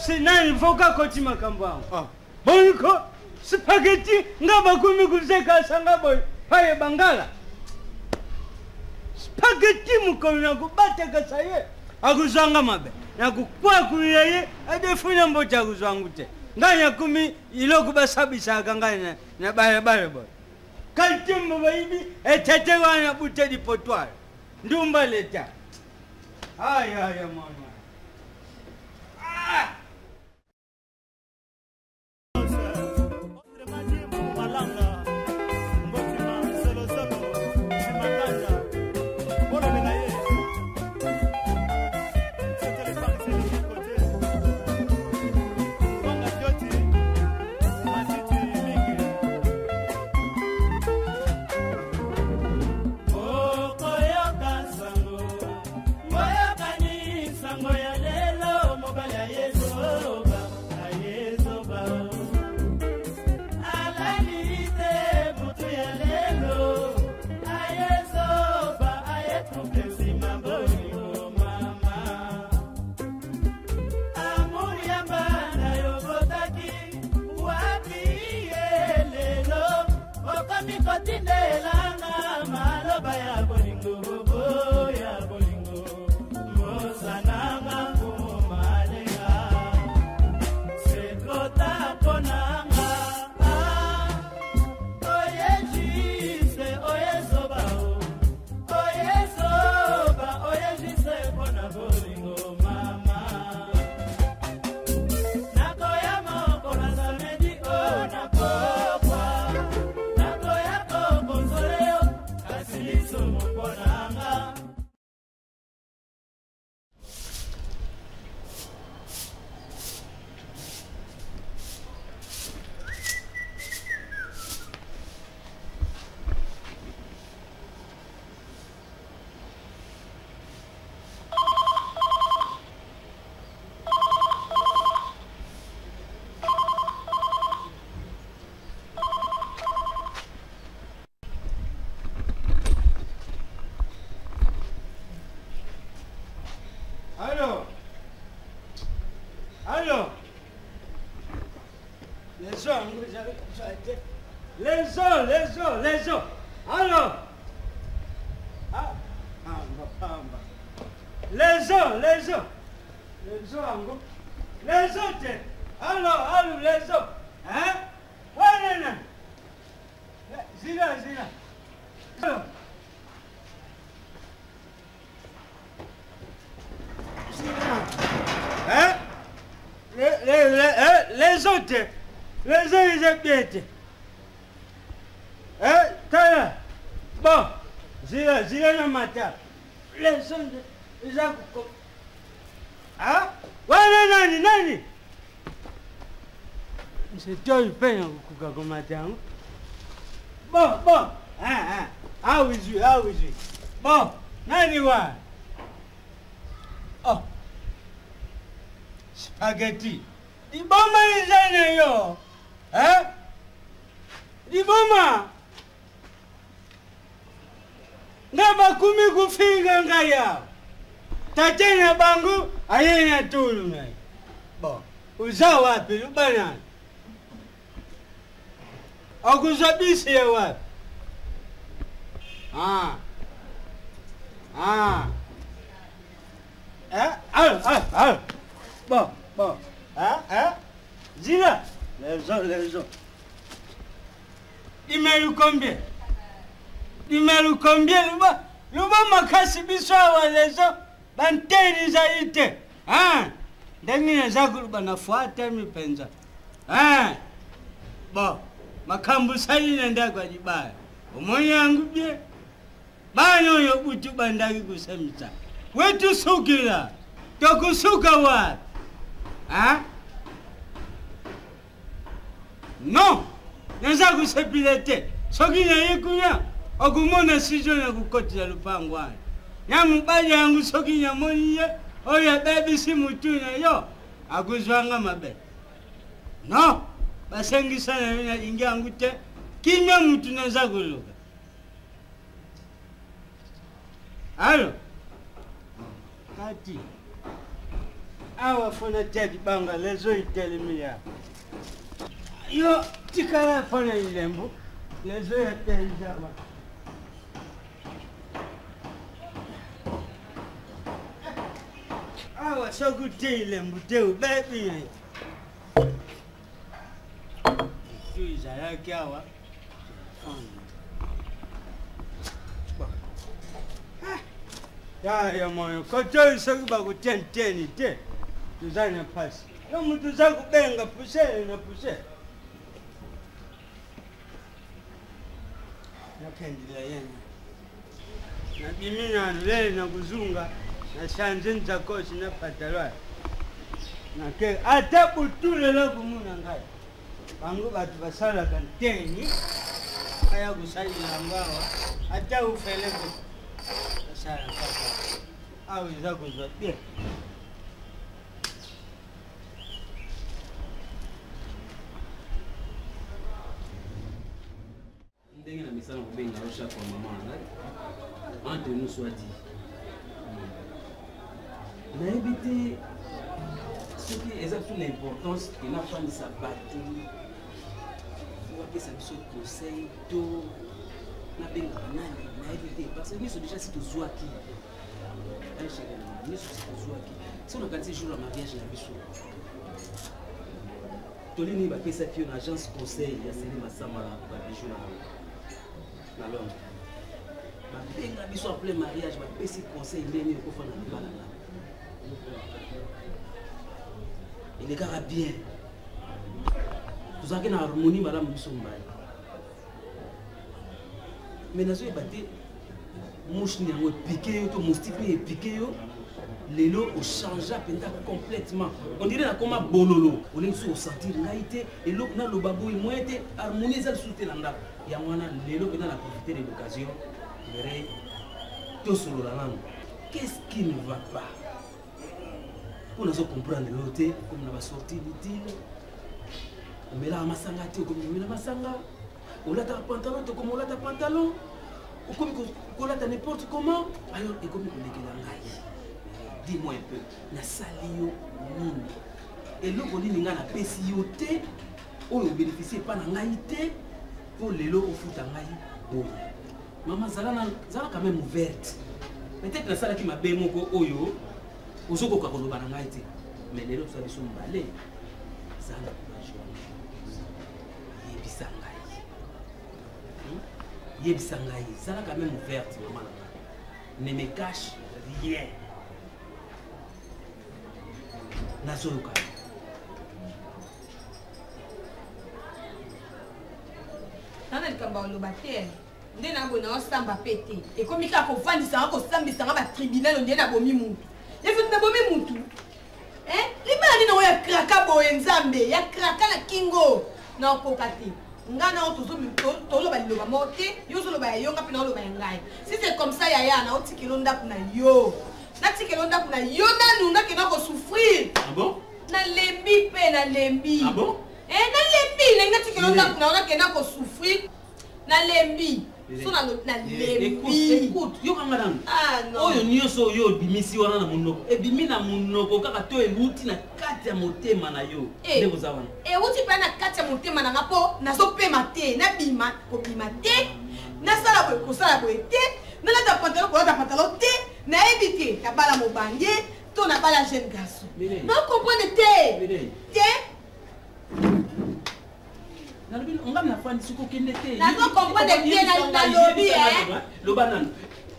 Sinani voka koti makambo wangu. Boniko. Spaghetti. Ngaba kumi kuzeka sanga boy. Paye bangala. Spaghetti mukoni na kubate kasaye. Akuzanga mabe. Na kukwa kuyaye. Adefuna mbocha kuzwangu te. Nganya kumi iloku basabisa akanganya na bale boy. Kaltimbo baibi etete wana bute di potwale. Ndumba leta. Aya mwana. Les os. Alors. Les os. Les os. Alors, les os. Hein? Ouais, Zina. Alors. Hein? Les autres. Les autres, ils habitent. Bon, zila na mata leso eza kuko wana nani msetoi penya kukuka kwa matango bo how is you bo nani wa spaghetti diboma izana yo diboma ngaba kumi kufika ngaya tatena bangu ayena tulu ngai bo uza wapi ubana akuzabisi ya wapi Bon. Zila. Les gens. Dis-moi combien, Luba makasi biswa wa les gens. Banteni zaite. Ndengine zako banafuata mipenza. Bon. Makambu sali nenda kwa jibaya. Umoya yangu bie. Banyo yo butu bandagi kusemita. Wetu sukila. Tokusuka wa. Non. Neza kusepilete. Soki na yekunya. Okumona sijo na kukoti ya lupangwa. Nyamubali yangu soki nyamoni ye. Oya baby si mutu na yo. Aguzwanga mabe. Non. Basengi sana na ingia yangu te. Kimya mutu neza kuluka. Alo. Kati. Awa fona tedi banga lezo itelimia. Yo tikala fona ilembo. Lezo itelimia. Awa soku te ilembo te ubebi. Tuiza yake awa. Ya moyo kocho isoku baku tenteni te. Tuzana pasi. Yo mtu zaku benga pushe na pushe. Nakendila yena. Na dimina lele na kuzunga na shanzen za koshi na patalwa. Na ke ata butule la kumuna ngai. Bangu batu basala kanteni. Kaya kusali langawa. Ata ufeleko. Basala kaka. Awi zaku zote. ndenge na misala kobenga yo chaque moment entre nous soit dit nayebi te soki eza toute l'importance enafanisa bato bapesa biso conseil to nabengaka nani nayebi te parce que nyonso déjà si tozwaki nyonso si tozwaki si onakati jour ya mariage na biso tolini bapesaki yo na agence conseil ya seli masamba babiju na Londres. Babenga biso après mariage bapesi conseil ndenge okofana na libala na elekaka bien tozalaki na harmonie malamu biso mobali mais nazoyeba te mouche ni yango epike yo to moustique ni epike yo lelo ochangea mpenza complètement on dirait nakoma bololo olingi so osentir ngai te eloko naloba boyi moye te harmonie eza lisusu te na ndako yango wana lelo mpenza na profiter de l'occasion mere tosolola nano qu'est-ce qui ne va pas mpo nazo comprendre lelo te comme na basortie inutile omelaka masanga te okomi omela masanga olataka pantalon te okomi olata pantalon okomi kolata n'importe comment alors ekomi kolekela ngai. Dis-moi un peu, na sali yo nini eloko nini nga napesi yo te oyo bénéficier pa na ngai te po lelo ofuta ngai boye mama zala quand même ouverte peut-être nasalaki mabe moko oyo ozokoka koloba na ngai te mais lelo toza biso mobale zala yebisa ngai zala quand même ouverte mama na ngai ne me cache rien nazoyoka nana likambo oloba te nde na bona osamba pete ekomi kaka kofandisanga kosambisanga batribunal onde na bomi mutu yefuti na bomi mutu libala nini oyo ya kraka boye nzambe ya kraka na kingo na okoka te nga na toloba liloba moko te yo ozoloba ya yo nga mpe na oloba ya ngai si c'est comme ça yaya na otikelo ndako na yo natikelo ndako na yo nanu nakenda kosouffrir nalembi mpe nalembi nalembi ndenge natikelo ndako na yo nakenda kosouffrir nalembi so nalembi écoute yo kanga nanu oyo nyonso oyo ebimisi wana na monoko ebimi na monoko kaka to euti na kati ya motema na yo nde koza wana euti mpe na kati ya motema nanga mpo nazopema te nabima kobima te nasala boye kosala boye te nalata pantalon kolata pantalon te nayebi te nabala mobange to nabala jeune garçon nakomprendre te ngam na fandi siko kende te nazo comprendre te na lobi loba nanu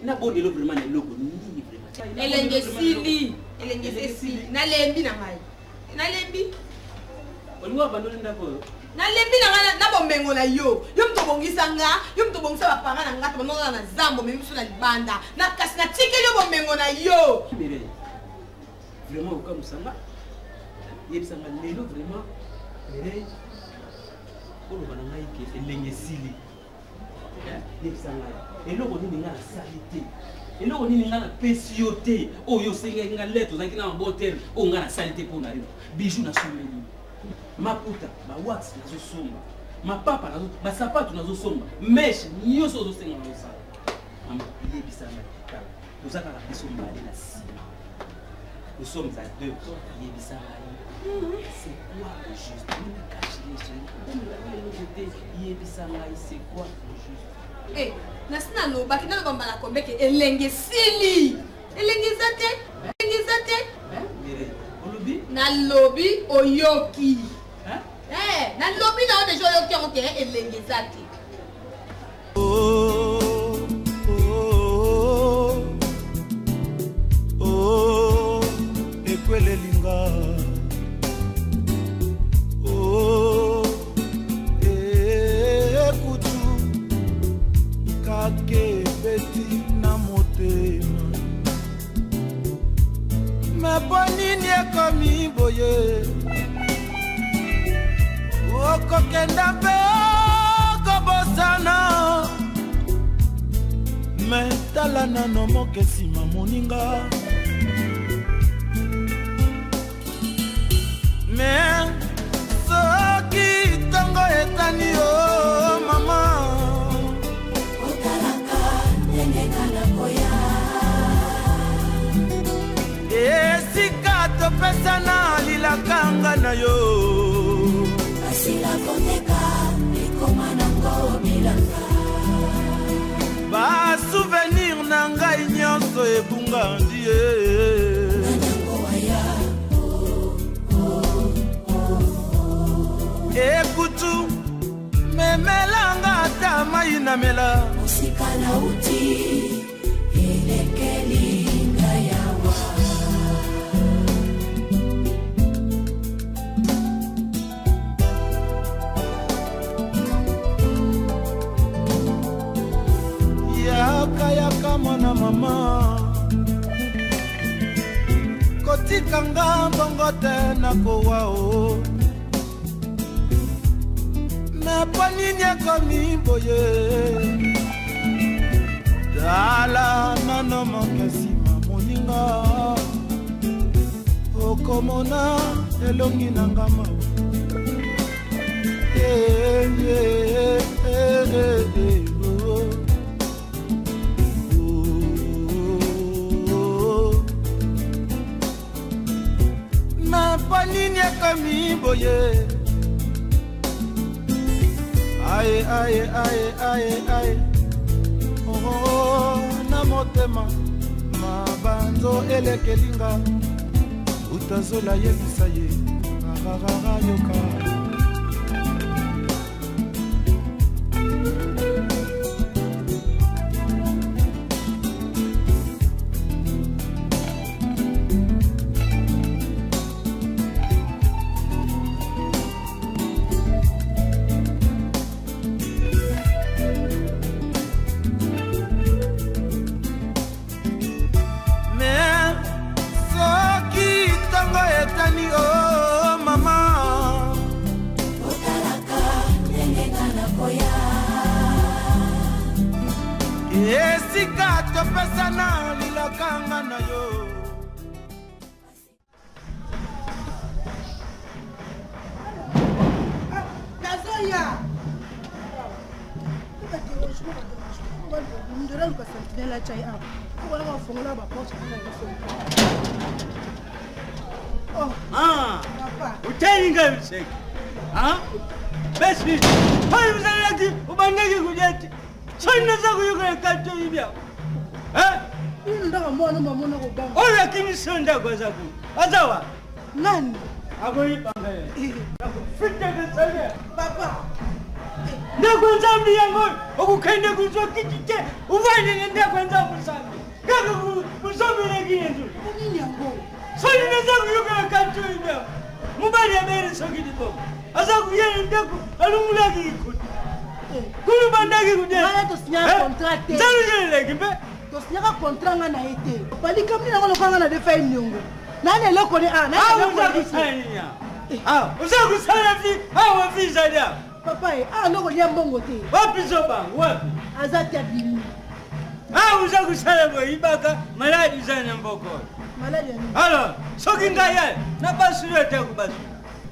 na bodi lo vraiment ne logo ni vraiment elenge sili nalembi na ngai nalembi olingo bandoli ndako nalembi na ngai na bomengo na yo mto bongisa nga yo mto bongisa bapanga na nga to banona na zambo memi so na libanda na kasi na tikeli yo bomengo na yo vraiment okamusanga yebisanga lelo vraiment mere oloba na ngai ke elenge sili yebisa ngai eloko nini nga nasali te eloko nini nga napesi yo te oyo osengaki nga leto ozalaki na mabo terme oyo nga nasali te mpo na yo bijou nasomeli maputa bawax nazosomba mapapa basapatu nazosomba meshe nyonso ozosenga nazosala yebisa ngai toza kaka biso mbale na nsima nous sommes à deux yebisa ngai c'est quoi le juste ne cache les gens c'est quoi le juste nasina lobaki naloba mbala kombeke elenge sili elenge zate nalobi oyoki nalobi na o deja oyoki yango te elenge zate ekwelelinga kake beti na motema mepo nini ekomi boye okokenda mpe okobosana me tala nano moke nsima moninga me soki ntango etani yo mama esika topesana lilakanga na yo asila kondeka ekoma nango bilanga basouvenir na ngai nyonso ebungandi ekutu memelanga ata mai namela mosika na uti elekelinga yawa yaka mwana mama kotikanga bongo te nakowa o mepo nini ekomi boye tala nano moke nsima moninga okomona elongi na nga mawa mepo nini ekomi boye aye na motema mabanzo elekelinga utazola yebisa ye yoka tika topesana lilakanga na yo. Kazoya. Utainga mseki. Basi, hai mzalaki ubandaki kujeti. Sasa za kuyuka kato hivyo. Ndaka mwana kubanga. Oya kimisonda kwa zaku. Azawa. Nani? Ako ipanga ye. Fita kesale. Papa. Ndakwenza mbiyango okukende kuzwa kitite. Uvane ndakwenza kusambi. Kaka kusomele kinzu. Nini yango? Sasa za kuyuka kato hivyo. Mubali ya beri sokiti bobo. Azaku yeye ndako alumulaki ikuti. Kulu bandaki kujeti. Wala to signer contrat. Nzalu jele kimbe. To signer contrat ngana ete. Pali kamni na lokanga na defa nyongo. Nani loko ni na loko kusanya. Usakusanya fi hawa fi zaida. Papa loko lia mbongo te. Wapi zoba? Wapi? Azati abimi. Usakusanya bo ibaka maladi zanya mboko. Maladi ya nini? Alors, soki ngaya na basu yote kubasu.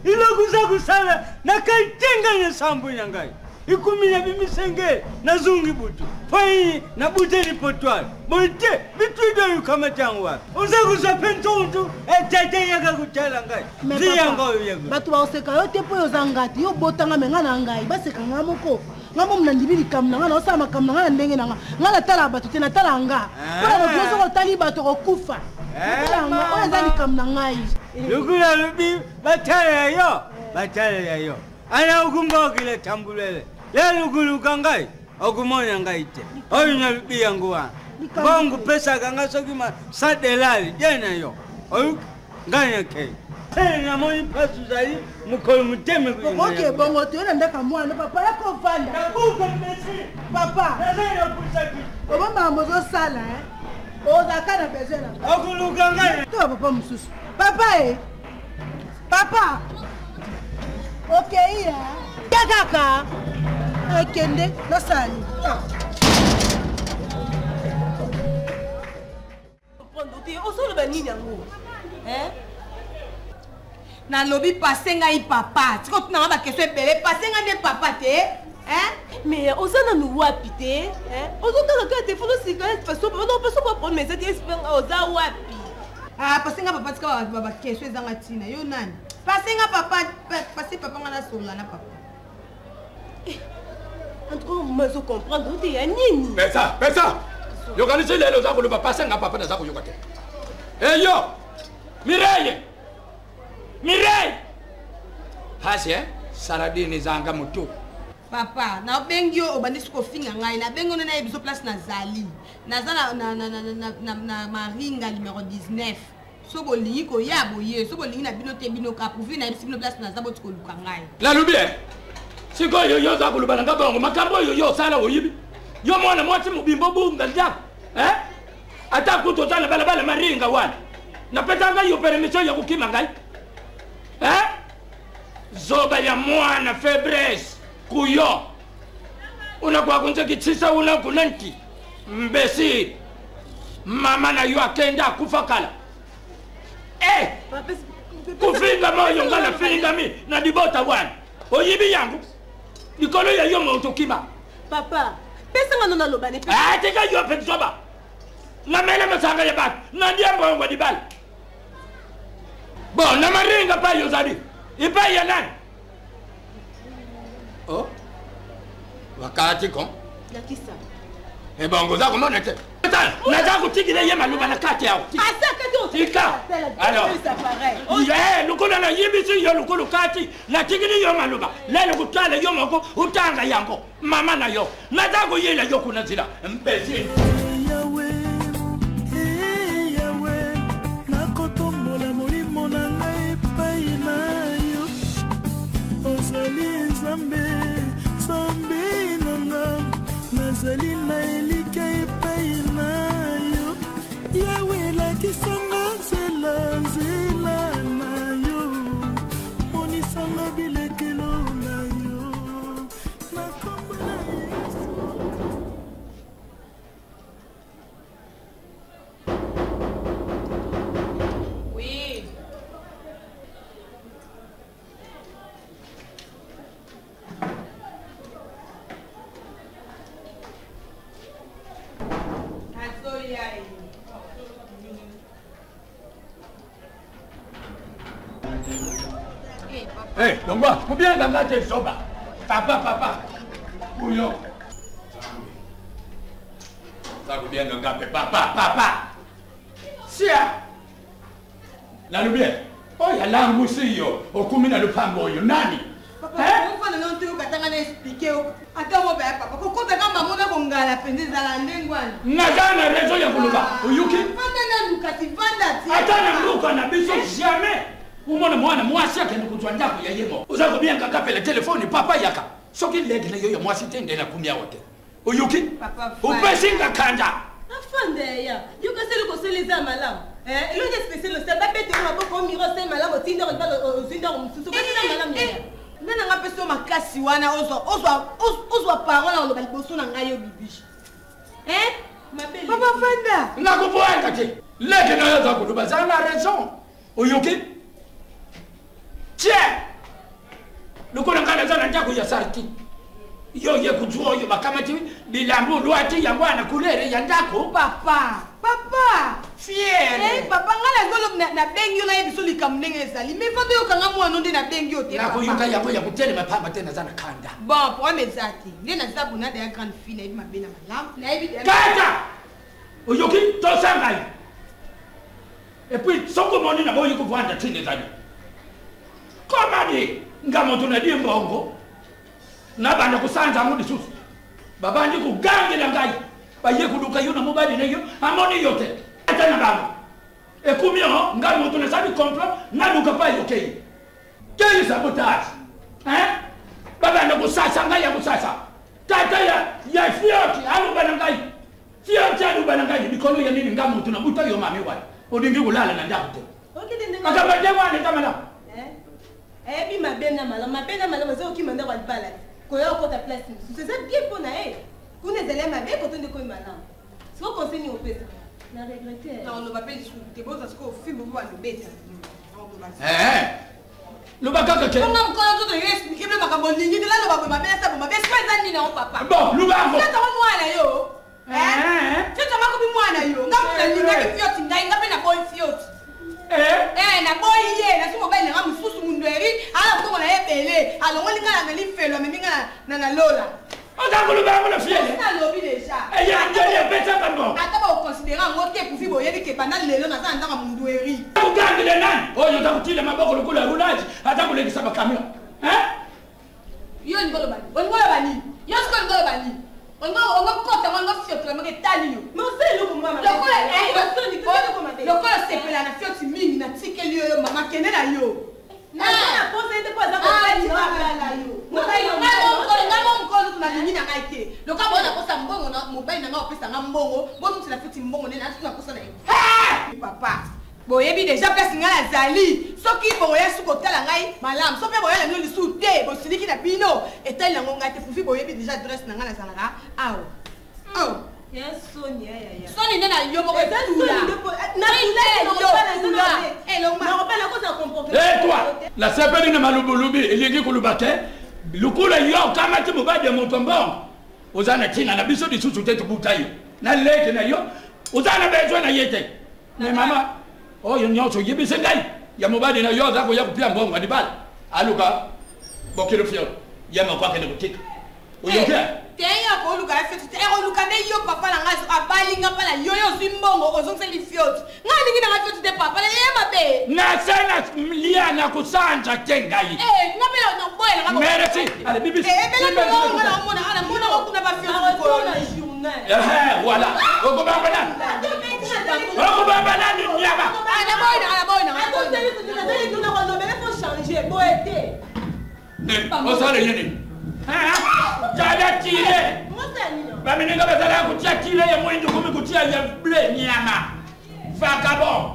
Ilo kusakusanya na kaitenga nye sambu nyangai. Ikumina bimisenge na zungi butu. Fai na bute ni potwali. Bonte bituido yukama changwa. Usakusa pentontu tete yaka kutela ngai. Ziyanga yego. Batu ba oseka yote po yozangati yo botanga mengana ngai. Baseka ngamoko. Ngamo mnandibili kamna ngana osama kamna ngana ndenge nanga. Ngana tala batu tena tala nga. Kwa ngozo ko tali batu ko kufa. Nga oya zali kamna ngai. Lukula lubi batale yo. Batale yo. Ana ukumba kile tambulele. Lelo kuluka ngai okumonya ngaite oyina lubi yangu wa bongo pesa kanga sokima sadelali jena yo oyu nganya ke tena moyi pasu zai mukolo muteme ko okay bongo tena ndaka mwana papa yako vanda nabuka mesi papa nazaya kusaki obama mozo sala oza kana bezela okuluka ngai to papa mususu papa papa okay ya kaka kende nasali osoloba nini yango nalobi pase ngai papa tiko tunanga bakestion ebele pase ngai nde papa te mais oza nanu wapi te ozotala kaka telefone osika paso baprendre mesa te espenga oza wapi pase ngai papa tika bakestion ezanga ntina yo nani pase ngai papa pase papa ngai nasolola na papa en tout cas, moi je comprends que tu es nini. Mais ça, yo kanisi lelo za kuluba pasa nga papa na za kuyuka te. Eh yo, Mireille. Hasi Saradini zanga mutu. Papa, na bengi yo obandisi ko finga ngai na bengo na ebiso place na Zali. Naza na Maringa numéro 19. So bolingi ko ya boye, so bolingi na bino te bino ka pouvi na ebiso place na Zabo tiko luka ngai. La lubie. Siko yo za kulubana ngabongo makambo yo sala oyibi yo mwana mwati mubimbo bunga ndako ata kutotana bala maringa wana napetanga yo permission ya kukima ngai zoba ya mwana febres kuyo unakuwa kunze kitisa una kunanti mbesi mama na yo akenda kufakala kufinga moyo ngala finga mi na dibota wana oyibi yangu Nikolo ya yo motokima. Papa, pesa ngano na loba ne pesa. Teka yo pensoba. Na mele masanga ya bat. Na ndia mbongo di bal. Bon, na maringa pa yo zadi. Ipa ya nani? Oh. Wakati kon. Nakisa. Bongo za komona te. Na za kutigile ye maluba na kati yao. Asa kati o. Tika. Alors. Lukula na yibisi yo lukulu kati na tigile yo maluba. Lelo kutale yo moko utanga yango. Mama na yo. Na za kuyela yo kuna zila. Mbezi. Nazali na elika epai na yo yawe lakisanga nzela na yo monisanga bilekelo na yo na kombo na Yesu. Eh, donc quoi? Vous bien dans te soba. Papa. Bouillon. Ça vous bien dans papa. Sia. La bien. Oh, ya langu siyo. Okumina lupango yo nani? Papa, on va nous katanga expliquer. Attends papa. Kokota kama mona kongala pendeza la ndengwana. Ngazana rezo ya kuluba. Uyuki? Fanda na lukati vanda ti. Atana mluka na biso jamais. Umona mwana mwasi akende kutwanja ko yayemo. Uzako bien kakapela telefoni papa yaka. Soki lege na yoyo mwasi tende na kumia wote. Uyuki? Papa. Upesinga kanja. Afande ya. Yuka sele ko seleza malamu. Eh, l'autre spécial le sabbat bête on va pas miro c'est malamu tinder on tinder on susu ko malamu ya. Nana nga peso makasi wana ozwa parole on ba liboso na ngayo bibi. Papa Fanda. Nakupoanga te. Lege na yoza kuluba za na raison. Uyuki? Tiens. Lukola ngana zana ndako ya sarti. Yo ye kujua yo makamati bilambu luati ya mwana kulere ya ndako. Papa. Fier. Papa ngala zolo na bengi yo na yebiso likamnenge ezali. Me fando yo kanga mwana nde na bengi yo te. Na kuyuka yango ya kutele mapamba tena zana kanda. Bon, pour mezati. Nde na zabu na de grande fille na yebi mabena malam. Na yebi de. Kata. Uyuki to sangai. Et puis soko moni na boyi kuvanda tine zani. Komadi ngamo tunadi mbongo. Na banda kusanza ngudi susu. Babandi kugange na ngai. Baye kuduka yo na mobile na yo amoni yote. Ata na baba. Ekumio ngamo tunasabi complot na duka pa yoke. Quel sabotage? Hein? Babanda kusasa ngai ya kusasa. Tata ya fioti alu bana ngai. Fioti alu bana ngai bikolo ya nini ngamo tunabuta yo mami wale. Odingi kulala na ndako. Akaba dewa ni tamala. Bi mabena malamu zo kimanda kwa bala. Koyo ko ta place. C'est ça bien pour nae. Kuna zele mabe ko tonde ko malamu. Siko conseil au pesa. Na regretter. Non, on va pas discuter. Bon, ça se ko film vous va le bête. Lubaka kake. Comment on peut expliquer le makambo ningi de la loba mabe ça mabe c'est pas nini na papa. Bon, lubaka. Ça tama mwana yo. Ça tama ko bi mwana yo. Ngapela ninga ki fioti ngai ngapela boy fioti. Na boy ye na simo bele ngamu susu mundweri ala ko na ebele ala ngoli ngala na lifelo meminga na lola. On t'a voulu faire le fiel. Ça lobby déjà. Et il y a un deuxième pétard comme bon. Attends, on considère un moté pour vivre yéli que pendant le long na ça mundweri. Vous gagnez les nains. Oh, yo t'a foutu le maboko le coup le roulage. Attends, vous les ça va camion. Yo ni bolo bani. On ngolo bani. Yo sko ngolo bani. On va kota on va fiot la mage tali yo. Mais c'est le comment. Le ko c'est pela na fiot mingi na tikeli yo mama kene na yo. Na pose de quoi ça va la yo. Ngamo mkolo tunalingi na ngaike. Loka bona kosa mbongo na mobile na ngao pesa ngambongo. Bono tila fiot mbongo ne na tuna kosa na yo. Papa. Boyebi déjà place ngala zali. Soki bongo ya suko tala ngai malam. Soki bongo ya ngoli su te bo siliki na bino. Etal na ngonga te fufi boyebi déjà adresse na ngala zalaka. Aw. Yes, Sonia. Soni nena yo mo ko tula. Et toi, la sepeli na malubulubi elingi kulubate. Lukula yo kama ti mobadi ya motombo. Ozana tina na biso di susu te butayo. Na leke na yo. Ozana bezo na yete. Mais maman, oh yo nyonso yebise ngai. Ya mobadi na yo zako ya kupia mbongo adibala. Aluka bokelo fio. Yama kwa kene kutika. Uyoke. Tenga ko luka fiot te ero luka ne yo papa na ngaso abalinga pala yo zimbongo ozongse li fiot. Ngani ngina nga fiot te papa le yema be. Na sana lia na kusanja tengai. Ngapela na boy la ngabo. Merci. Allez bibi. Bele no ngala mona ko kuna ba fiot ko na journée. Voilà. Oko baba nani? Oko baba nani nyaba? Ala boy na. Attends, c'est nous on devait faut changer. Bo été. O sale yini? Jada tire. Bami ninga batala kutia tire ya mwindi kumi kutia ya ble nyama. Vagabond.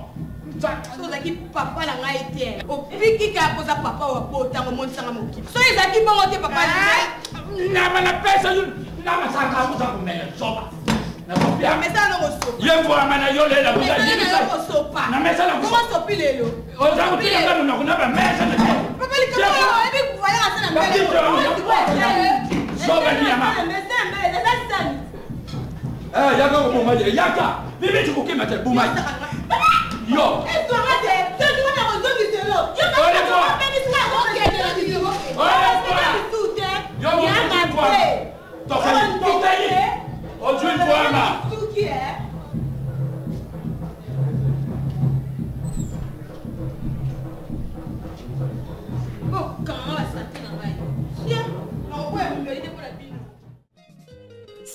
So zaki papa la ngai te. O piki ka poza papa wa bota ngo monisa nga moki. So ezaki bongo te papa ni. Nama na pesa yu nama saka muza kumenya soba. Na kopia mesa no so. Yembo amana yole la kuza yini sa. Na mesa la kuza. Comment sopi lelo? O zangu tia ngamu na kuna ba mesa na. Papa li kama ebi kuvala sana mbele. Soba ni ama. Mesa mbele, that's Eh, yaka ko bomba je. Yaka. Bibi tu koke mate bomba. Yo. Est-ce que tu vas te rejoindre du selo? Yo, tu vas te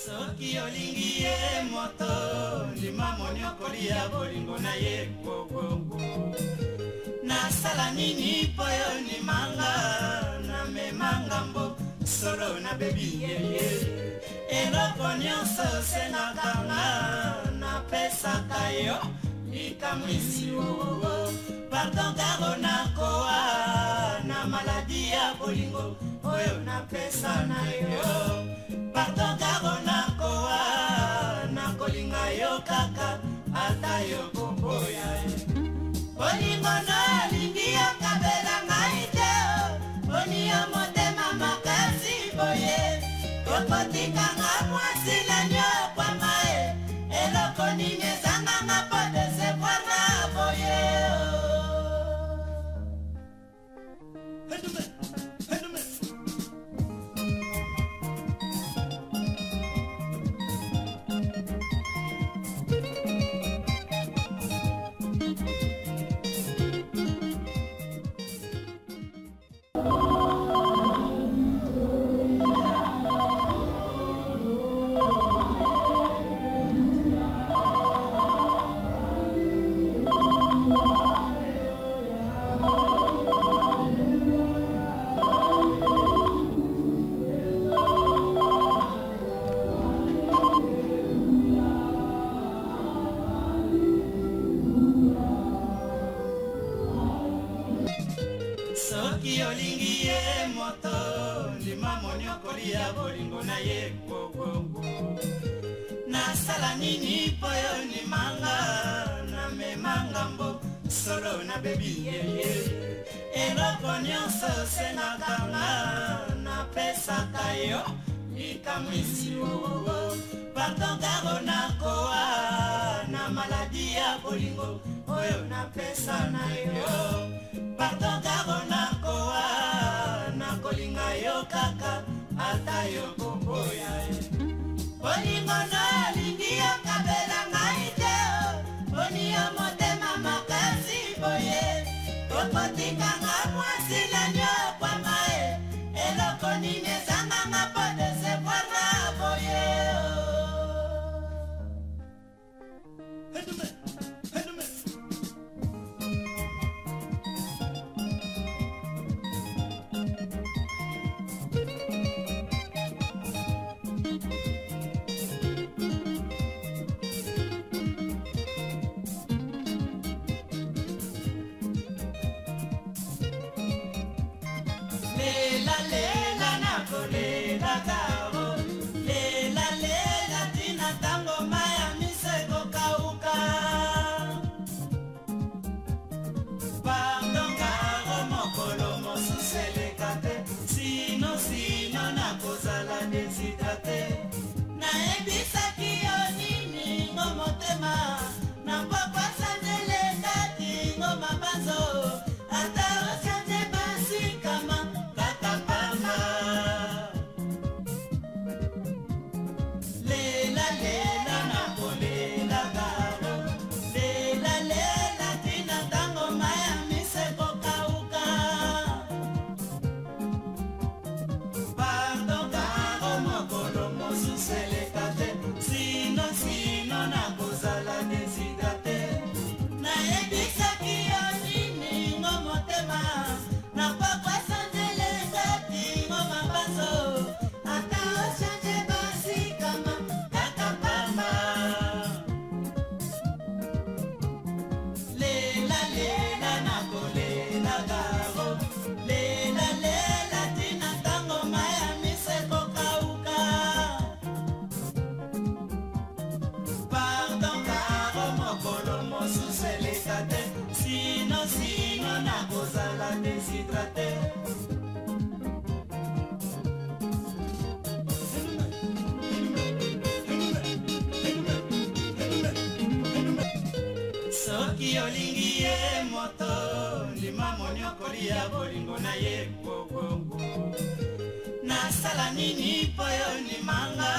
soki olingi ye moto ndima moniokoli ya bolingo na ye gogogo nasala nini po yo ndimanga namemanga mbo solo na bebi yeye eloko nyonso osengakanga napesaka yo likamwisi oo pardon karo nakoa na maladi ya bolingo oyo napesa na yo pardon karo nakoa nakolinga yo kaka ata yo koboya bolingo nalingi yo kabela ngai te boni yo motema makasi boye kokotikanga mwasi na nyokwama eloko nini ezanganga po desevoanga boye soki olingi ye moto ndima moniokoli ya bolingo na ye gogogo nasala nini po yo ndimanga namemanga mbo solo na bebi yeye eloko nyonso osengakanga napesaka yo likamwisi oo pardon karo nakoa na maladi ya bolingo oyo napesa na yo pardon karo nakoa nakolinga yo kaka ata yo koboya bolingo nalingi yo kabela ngai te boni yo motema makasi boye kokotikanga mwasi na nyokwama eloko nini ezanganga po desevoanga boye soki olingi ye moto ndima moniokoli ya bolingo na ye gogogo nasala nini po yo ndimanga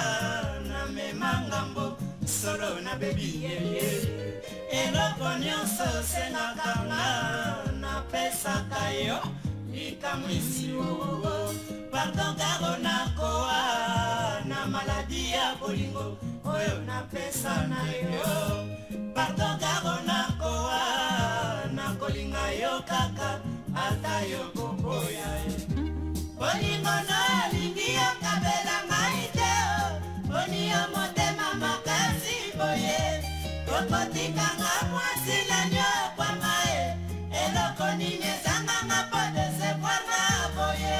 namema ngambo solo nabebi yeye eloko nyonso osengaka nga napesaka yo likamwisi oo pardon karo nakoa na maladi ya bolingo oyo napesa na yo pardon karo nakoa nakolinga yo kaka ata yo koboya bolingo nalingi yo kabela ngai te boni yo motema makasi boye kokotikanga mwasi na nyokwanga eloko nini ezanganga po desevoirna boye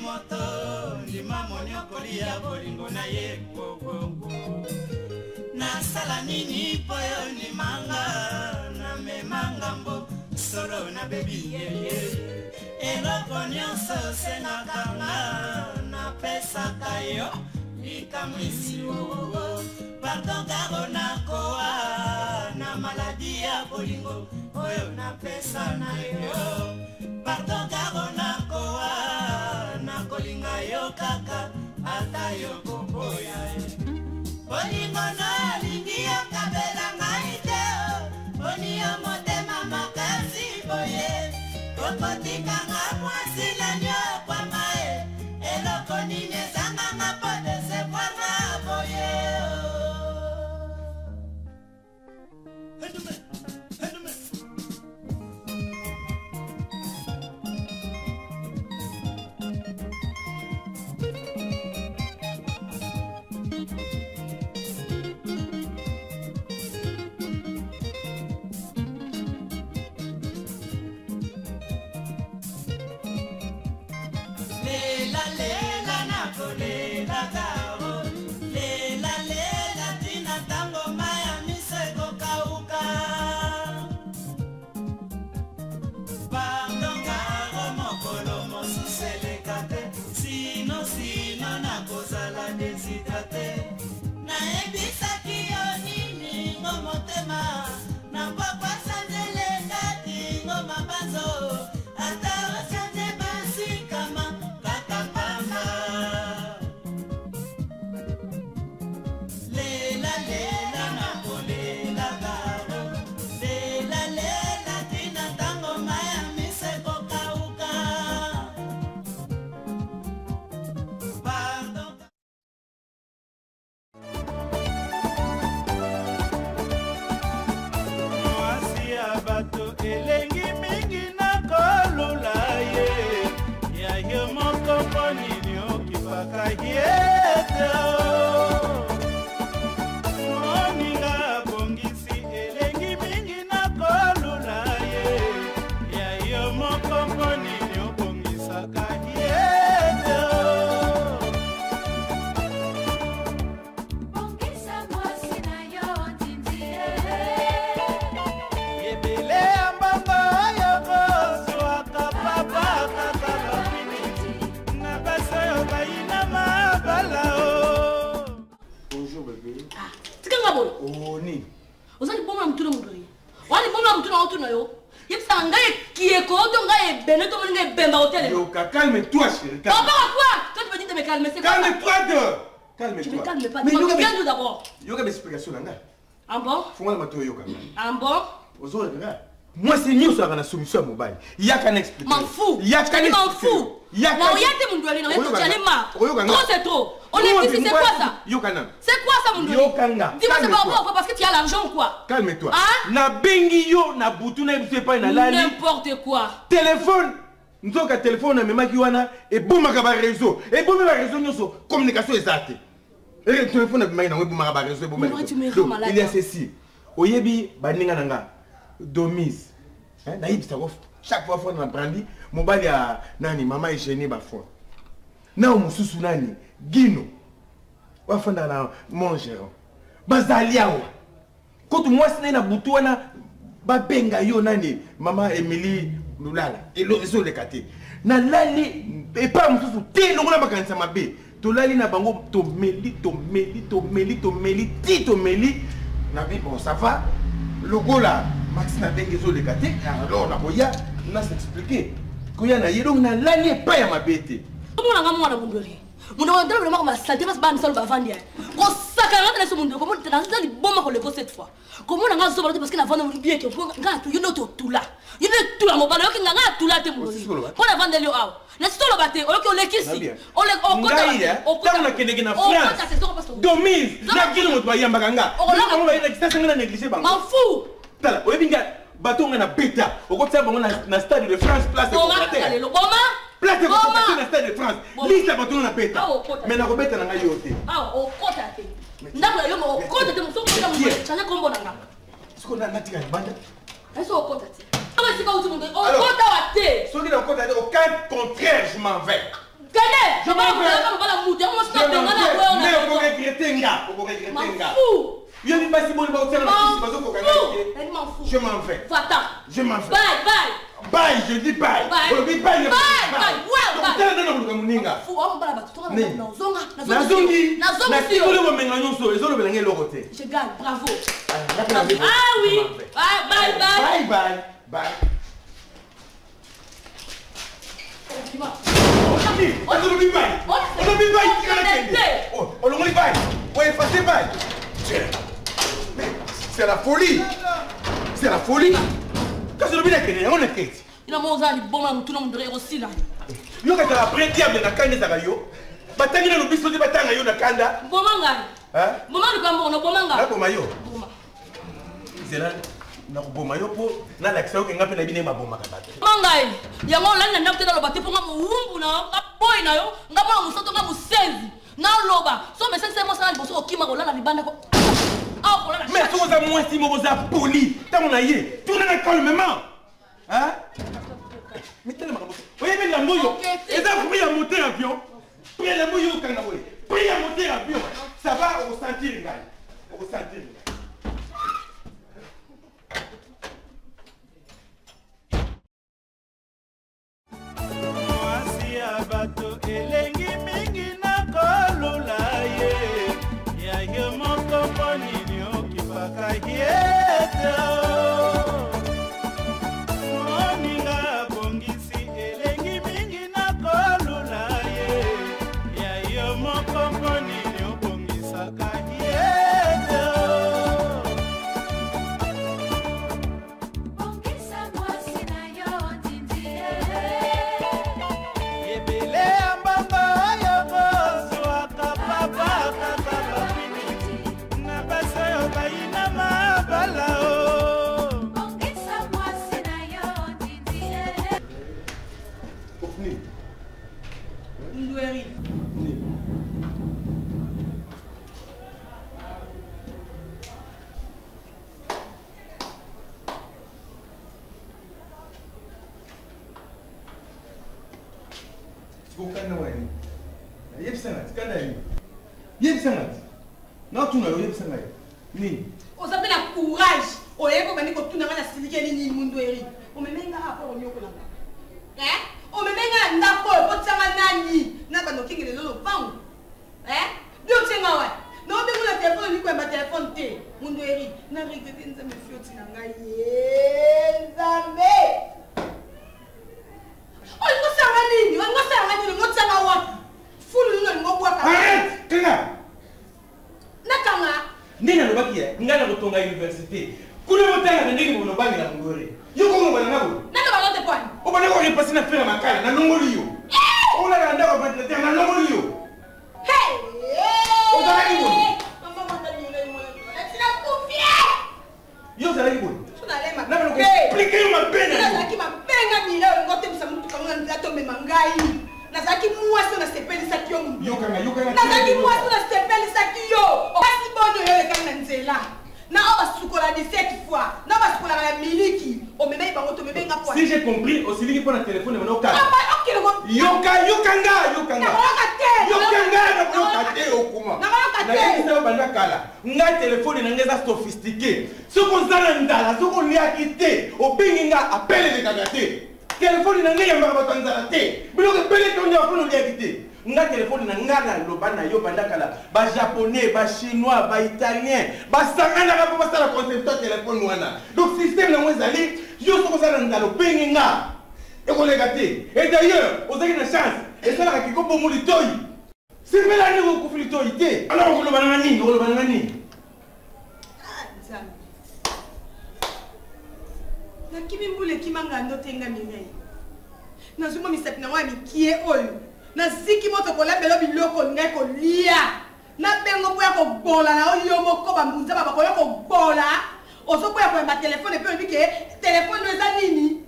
moto ndima moniokoli ya bolingo na ye gogogo nasala nini po yo ndimanga namemanga mbo solo na bebi yeye eloko nyonso osengaka nga napesaka yo likamwisi wowo pardon karo nakoa na maladi ya bolingo oyo napesa na yo pardon karo nakoa nakolinga yo kaka ata yo koboya bolingo nalingi yo kabela ngai te boni yo motema makasi boye okotikanga mwasi lanyo kwama eloko nini ezanganga po desevoirna boye Lela lela nakolela kao lela lela tina tango maya miseko kauka pardon karo mokolo mosuseleka te sino nakozala desidrate nayebisaki yo nini ngo motema na pokwa sanzelekaki ngo mabanzo ata osanje basikama lela lela nakolela karo lela lela tina tango maya miseko kauka pardon mwasi ya bato elengi mingi nakolula ye ya yo moko ponini okipaka yete moninga bongisi elengi mingi nakolula ye ya yo moko ponini obongisaka yete bongisa mwasi na yo ndindie ebele ya mbongo oyo kozwaka papa kaka baminiti na basi oyo bayina mabala o. Bonjour bébé. Ah, tika ngabo. Oh ni. Ozali bomba mtuna mudori. Wali bomba mtuna otuna yo. Yepsa ngaye kieko to ngaye beneto ngaye bemba hotel. Yo, calme-toi chérie. Papa quoi? Quand tu me dis de me calmer, c'est quoi? Calme-toi de. Calme-toi. Tu me calmes pas. Mais Tu viens d'abord. Yo ka explication là. Ah bon? Faut moi mato yo kanga. Ah bon? Ozo regarde. Moi c'est mieux ça la solution mobile. Il y a qu'à expliquer. M'en fous. Il y a qu'à expliquer. M'en fous. Il y a qu'à. Non, il y a des mundouali, non, il y a tout j'allais marre. Trop c'est trop. On est ici, c'est quoi ça? Yo kana. C'est quoi ça mundouali? Yo kanga. Dis-moi c'est pas bon parce que tu as l'argent ou quoi? Calme-toi. Hein? Na bengi yo na butu na ebise pa na lali. N'importe quoi. Téléphone. Nzoka téléphone na memaki wana et boumaka ba réseau. Et boumaka ba réseau nyoso communication ezate. Et le téléphone na memaki na boumaka ba réseau boumaka. Il y a ceci. Oyebi baninga nanga. Domise. Hein, naïbisa ko chaque fois faut na prendre mobali ya nani mama Eugénie ba fois. Na mususu nani Gino. Wa fanda na mon gérant. Bazaliawa. Quand moi c'est na butu wana ba benga yo nani mama Emily Lulala. Et l'oiseau le kate. Na lali et pas mususu te longola bakanisa mabe. To lali na bango to meli na bi bon ça va. Logo là Max na benga zo le kate. Alors na boya na s'expliquer. Koya na yedong na lali pas ya mabete. Comment on a mwana mundori? Mundo wa ndalo vraiment ma santé parce ba misalo ba vandi. Ko sakana na so mundo comment tu dans les bomba ko le ko cette fois. Comment on a so parce que na vendre bien que nga tu yo no to tula. Yo no tula mo balo que nga tula te mundo. Ko na vendre yo aw. Na solo bate o ko le kisi. O le o ko ta na kende na France. Domise na kilo mo yamba kanga. O ko ba ina kisa ngana négliger bango. M'en fous. Tala o binga bato nga na beta. O ko tsaba na stade de France place de Côte-d'Ivoire. Place de Côte-d'Ivoire na stade de France. Lisa bato na beta. Mais na ko beta na nga yote. Ah o kota te. Ndako yo mo kota te muso ko mo chana kombo na nga. Siko na natika banda. Eso o kota te. Comment c'est pas où tu montes? O kota wa te. Soki na kota te au cas contraire je m'en vais. Je m'en vais. Mais on va regretter nga. On va regretter nga. Fou. Je ne pas si bon, je m'en vais. Va-t'en. Je m'en vais. Bye, bye. Bye, je dis bye. Bye. Bye, bye. Je gagne, bravo. Ah oui. Bye, bye, bye. Bye, bye. Bye. C'est la folie. C'est la folie. Qu'est-ce que vous voulez dire? On est quête. Il a mangé du bon tout le monde aussi là. Yo ka ta après diable na kanda za yo. Batangi na lobiso de batanga yo na kanda. Bomanga. Hein? Bomanga kwa mbono bomanga. Na boma yo. Boma. Zela na boma yo po na la kisa ko ngapi na bine maboma ka bata. Bomanga. Ya ngo la na kutela lobate po nga muumbu na boy na yo. Ngamo musoto nga musenzi. Na loba. So me sense mo sana boso okima ko la na libanda ko. Ah ko la. Mais tu as moins si mo za poli. Ta mon aye. Tourne na calmement. Hein? Oui, mais la mouille, et ça, pris à monter l'avion. Pris la mouille au Canada. Pris à monter l'avion. Ça va au sentir, gars. Au sentir. Bato elengi mingi na kolula ye ya yo moko ponini okipaka yete moninga bongisi elengi mingi na kolula ye ya yo moko ponini obongisaka yete bongisa mwasi na yo ndindie Vous avez la courage. Vous avez tout le monde à silike ni mundoeri. On me menga rapport au nyoko langa. Eh? On me menga ndako po tsanga nani. Na ba nokingi le lolo pangu. Eh? Bio tsenga wa. No be muna téléphone ni ko ba téléphone te. Mundoeri na regretter nzambe fioti na ngai. Nzambe. Oh, ngo sanga nini? Ngo sanga nini? Ngo tsanga wapi? Fulu ngo ngobwa ka. Arrête, Kanga. Nakanga. Nina lobaki ya ngana kutonga université. Kule motanga na ndenge bono bangi na ngore. Yo ko ngoma na ngabo. Naka ba lote kwani? O bana ko repasser na fera makala na longoli yo. O la na ndako ba na na longoli yo. Hey! O da ngi bo. Mama mata ni ngai mo. Sina kufia. Yo za ngi bo. Tuna lema. Na ba ko expliquer ma pena yo. Na ki ma penga ni leo ngote msamuntu kama nzato me mangai. Nazaki mwasi na sepeli sakio mu. Yo kanga. Nazaki mwasi na sepeli sakio. Basi bono yo lekana nzela. Na oba sukola 17 fois. Na ba sukola la miliki. O meme bango to meme ngapwa. Si j'ai compris, au siliki pour le téléphone na oka. Ah ba okile go. Yo kanga. Na ba te. Yo kanga na te okuma. Na ba te. Na ngisa banda kala. Nga téléphone na ngeza sophistiqué. Soko zana ndala, soko liakite. Obingi nga appelle les kagate. Téléphone na ngai yamba batanzala te. Biloko pele to nya kono liakite. Nga téléphone na ngana lobana yo bandakala ba japonais, ba chinois, ba italien, ba sangana ka pa sala concepteur téléphone wana. Donc système na mwezali yo soko zana ndalo pengi nga. E ko legate. Et d'ailleurs, ozaki na chance. Et ça la kiko bomo litoi. C'est bela ni ko kufi litoi te. Alors ko lobana nani? Ko lobana nani? Na kimi mbule kimanga ndotenga mingai. Na zuma misapi na wami kie oyo. Na ziki moto kola belo biloko ngai ko lia. Na bengo boya ko bola na oyo moko ba mbunza ba ko yoko bola. Ozo boya ko ma téléphone pe bike téléphone no za nini?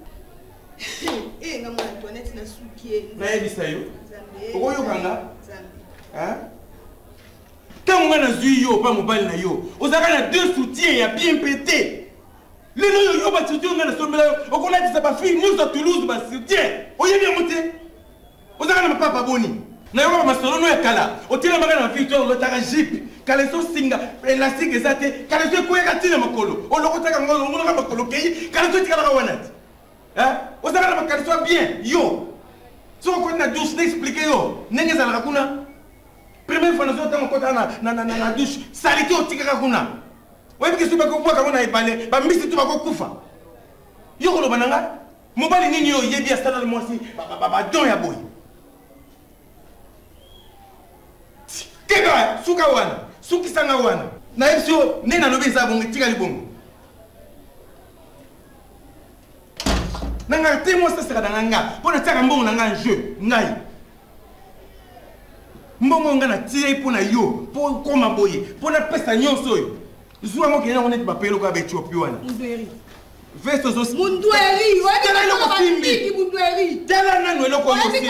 Eh ngamo na toilette na sukie. Na ebisa yo. Oko yo kanga? Hein? Quand on a zui yo pas mobile na yo. Ozaka na deux soutiens ya bien pété. Les gens qui ont soutien, on a dit ça pas fini, nous à Toulouse, bah soutien. On y est bien monté. On a pas papa boni. Na yo masolo no ekala. Otila magana na victoire lotaka jip. Kala so singa elastique ezate. Kala so kweka tina makolo. Olokotaka ngolo ngolo makolo kei. Kala so tikala wanati. Hein? Osaka na kala so bien. Yo. So ko na douche n'expliquer yo. Nenge za la kuna. Première fois nous sommes kota na douche. Salite otikaka kuna. Wewe kisu ba ko boka na ipale. Ba mbisi tu ba ko kufa. Yo ko lo bananga. Mobali nini yo yebi asala le moisi. Ba don ya boy. Kega suka wana, suki sanga wana. Na ebisio nena lobe za bongo tika libongo. Nanga te mo sa sera nanga. Pona tsaka mbongo nanga jeu, ngai. Mbongo nga na tire pona yo, po koma boye, pona pesa nyonso yo. Zuwa mo kena on est ba pelo ka be Ethiopie wana. Ndweri. Vestos os Mundweri, ouais, tala lo Mundweri, Mundweri. Tala nanu eloko yo simbi.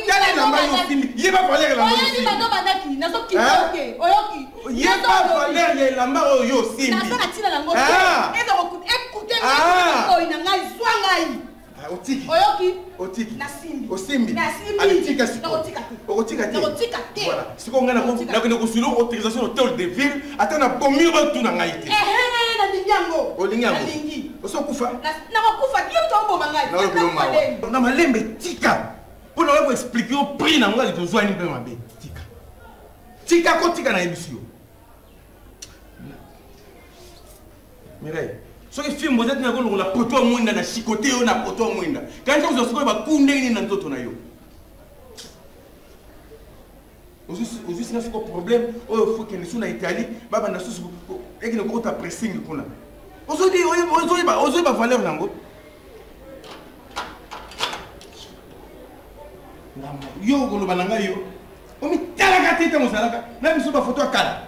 Tala na mba yo simbi. Yeba valer la mba. Oyebi bando bandaki, naso kitoke. Oyoki. Yeba valer la mba yo simbi. Naso na tina na ngoto. Ezo écoutez moi na ngai zwa ngai. Otiki. Oyoki. Otiki. Na simbi. Osimbi. Na simbi. Alitika siko. Otika te. Otika te. Otika te. Voilà. Siko ngana ko na ko silo autorisation hôtel de ville atana bomiro tu na ngai te. Na dinyango. Olinyango. Lingi. Osokufa. Na kokufa dio to bomba ngai. Na malembe tika. Pona wako expliquer au prix na ngai to zwa ni pe mabe. Tika. Tika ko tika na ebisio. Mireille. Soki film mozete na ko la poto mwinda na chikote yo na poto mwinda. Kanza uzosiko ba kunde ni na ntoto na yo. Aujourd'hui, c'est un problème. Oh, il faut qu'il y ait Italie. Baba na susu. Et qu'il y ait un pressing qu'on a. Aujourd'hui, aujourd'hui, ba valeur nango. Yo ko lo bananga yo. O mi tala ka tete mo salaka. Na biso ba photo akala.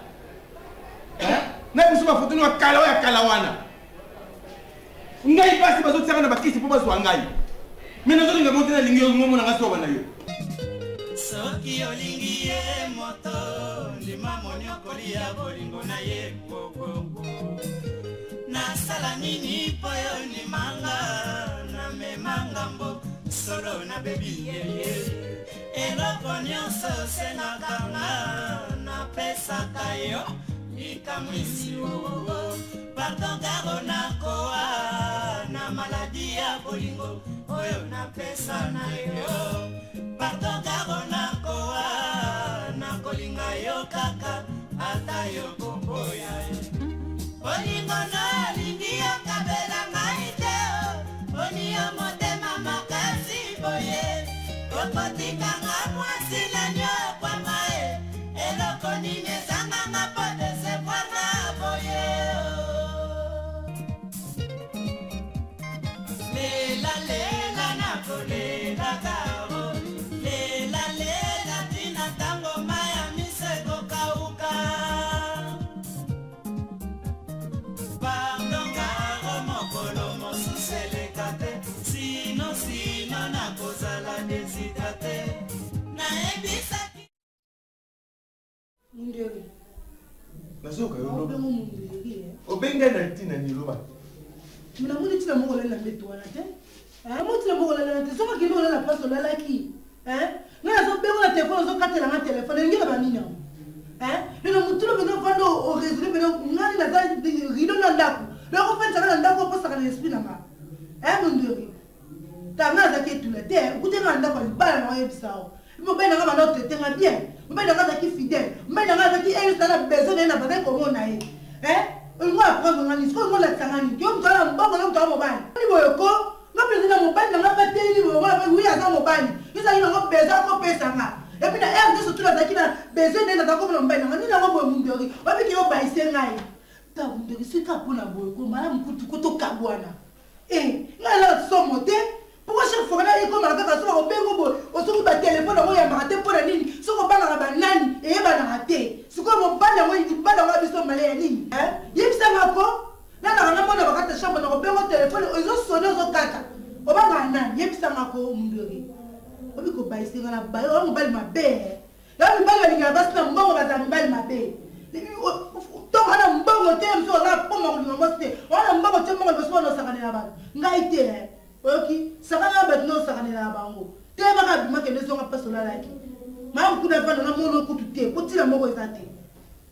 Na biso ba photo no akala o akala wana. Ngai pasi bazo tsaka na bakisi po bazo ngai. Mina zo linga monte na lingi yo ngomo na ngaso bana yo. Soki olingi ye moto ndima monyokoli ya bolingo na ye kokoko nasala nini po yo ndimanga na memanga mbo solo na bebi yeye eloko nyonso osengaka nga napesaka yo likamwisi wowo pardon karo nakoa na maladi ya bolingo oyo napesa na yo pardon karo nakoa nakolinga yo kaka ata yo komboya bolingo nalingi yo kabela ngai te boni yo motema makasi boye okotikanga mwasi lanyo ekwanga eloko nini ezanganga po desekwanga boye lela lela nakolelaka Mundweri. Nazoka yo no. Obenga na tina ni loba. Mina muni tina mo la meto wana te. Mo tina mo la te. Soka kino la paso la laki. Nga zo bengo na telephone zo katela na telephone ngela banina. Lelo mutulo beno fando o résoudre beno ngani na za rido na ndako. Lelo ko fetsa na ndako posa kana esprit na ma. Mundweri. Tanga za ketula te. Kutena ndako libala na yebisao. Mo bena nga bana te tenga bien. Mbena nga ki fidèle. Mbena nga ki elle ça a besoin na bana ko mona ye. Ngo apprendre ngani ko ngo la tsangani. Yo mtala mbongo na mtala mobani. Ni boyoko, nga president mobani na pa teli ni boyoko, oui aza mobani. Isa ino ngo besoin ko pesa nga. Et puis na RD surtout la zakina besoin na ko mona mbani. Ni na ngo boy mundori. Wapi ki yo baise ngai. Ta mundori sika pona boyoko, mala mkutu ko to kabwana. Nga la somo te. Pourquoi chaque fois là il comme la carte sur bengo bo o so ba téléphone ngo ya maraté pour la nini so ko bana ba nani e ba na raté so ko mo bana ngo di bana ngo biso male ya nini yebisa ngako na na mona ba carte chambre ngo bengo téléphone o zo sonné zo kata o ba ngana yebisa ngako mundori o bi ko ba isi ngana ba o mo bali mabe ya mi bali ni ngaba sa mbongo ba za mi bali mabe to kana mbongo te mso la pomo ngo ngoste wala mbongo te mbongo so no sakana ba ngai te. Ok, ça va la bête non ça va la bango. Tu vas pas bima que les gens passent là là. Maman kuna fana na mono ko tuté, ko tila moko ezate.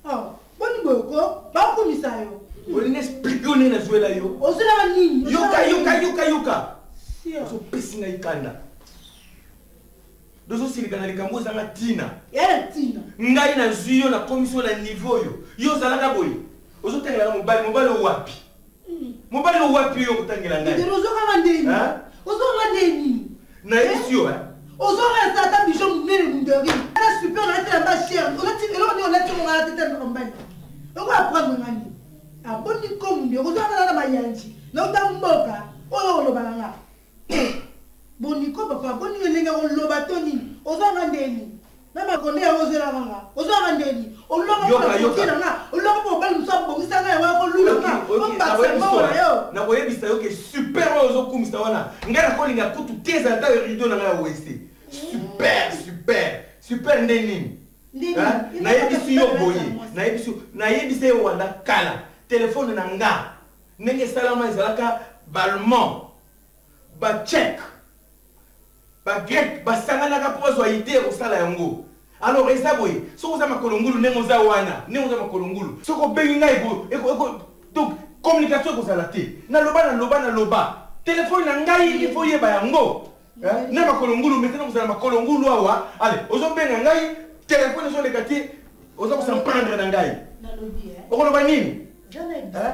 Ah, boni boko, ba ko misayo. On explique on est na jouer là yo. Ozela nini? Yoka. So pesinga ikanda. Dozo silikana likambo zanga tina. Ya tina. Ngai na zuyo na commission na niveau yo. Yo zalaka boy. Ozo tengela mobali wapi? Mobali wapi yo kutangela ngai? Ozo kama ndeni. Ozo kama ndeni. Na isio Ozo kama sata bijo mumere mundori. Ana super na tela ba cher. On a tela na tete mbani. Oko apprendre ngani. Aboni comme ndio ozo kama na mayanji. Na utamboka. Oyo lo balanga. Boniko papa boni ngenga oloba toni. Ozo kama ndeni. Na makonde ya ozo la nganga. Ozo kama ndeni. Yoka. Na koyebisa yo ke super ozo kumisa wana. Ngana ko linga kutu teza ta rido na nga wese. Super ndeni. Na yebisi yo boye. Na yebisi yo wanda kala. Telefone na nga. Nenge salama ezalaka balman. Ba check. Ba grec ba sangana ka pozo idée ko sala yango. Alors eza boye soko za makolongulu nengo za wana nengo za makolongulu soko bengi ngai bo donc communication ko sala te na loba téléphone na ngai il faut yeba yango na makolongulu maintenant ko sala makolongulu awa allez ozo benga ngai téléphone so le kati ozo ko s'en prendre na ngai na lobi oko loba nini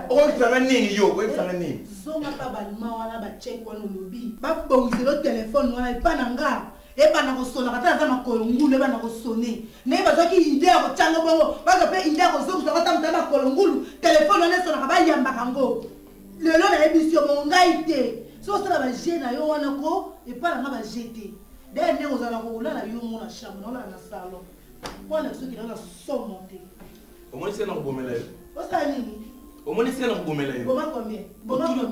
oko tsanga nini yo ko tsanga nini zoma pa balma wana ba check wana lobi ba bongizelo téléphone wana ipa na nga eba na kosona kata za makolongulu eba na kosone ne bazaki idée ya kotanga bongo baza pe idée ya kozokusa kata mtana makolongulu telefone wana sona kaba yamba kango lelo na ebisio mongai te so sala ba jena yo wana ko epa na ba jete de ne ozala ko ulala yo mona chambre na na salon wana soki na somo te au moins c'est na kobomela yo osa nini au moins c'est na kobomela yo boma combien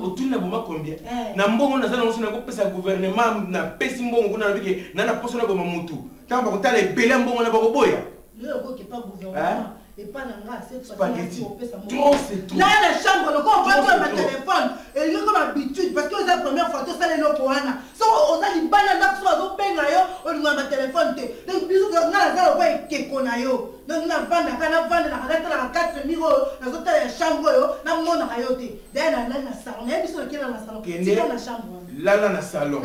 otuna boma combien na mbongo na zana osina ko pesa gouvernement na pesi mbongo kuna na bike na na poso na boma mutu tamba ko tala ebele mbongo na bako boya lelo ko ke pa gouvernement et pas na nga cette spaghetti trop c'est tout là la chambre le ko pas ma téléphone et il comme habitude parce que c'est la première fois to sala no ko wana so on a libana na so zo penga yo on ma téléphone te donc biso nga na za ko ke kona yo donc na vanda kana vanda na kata na 4 miro na zo tala chambre yo na mona kayo te dena na salon et biso kila na salon c'est na chambre là na salon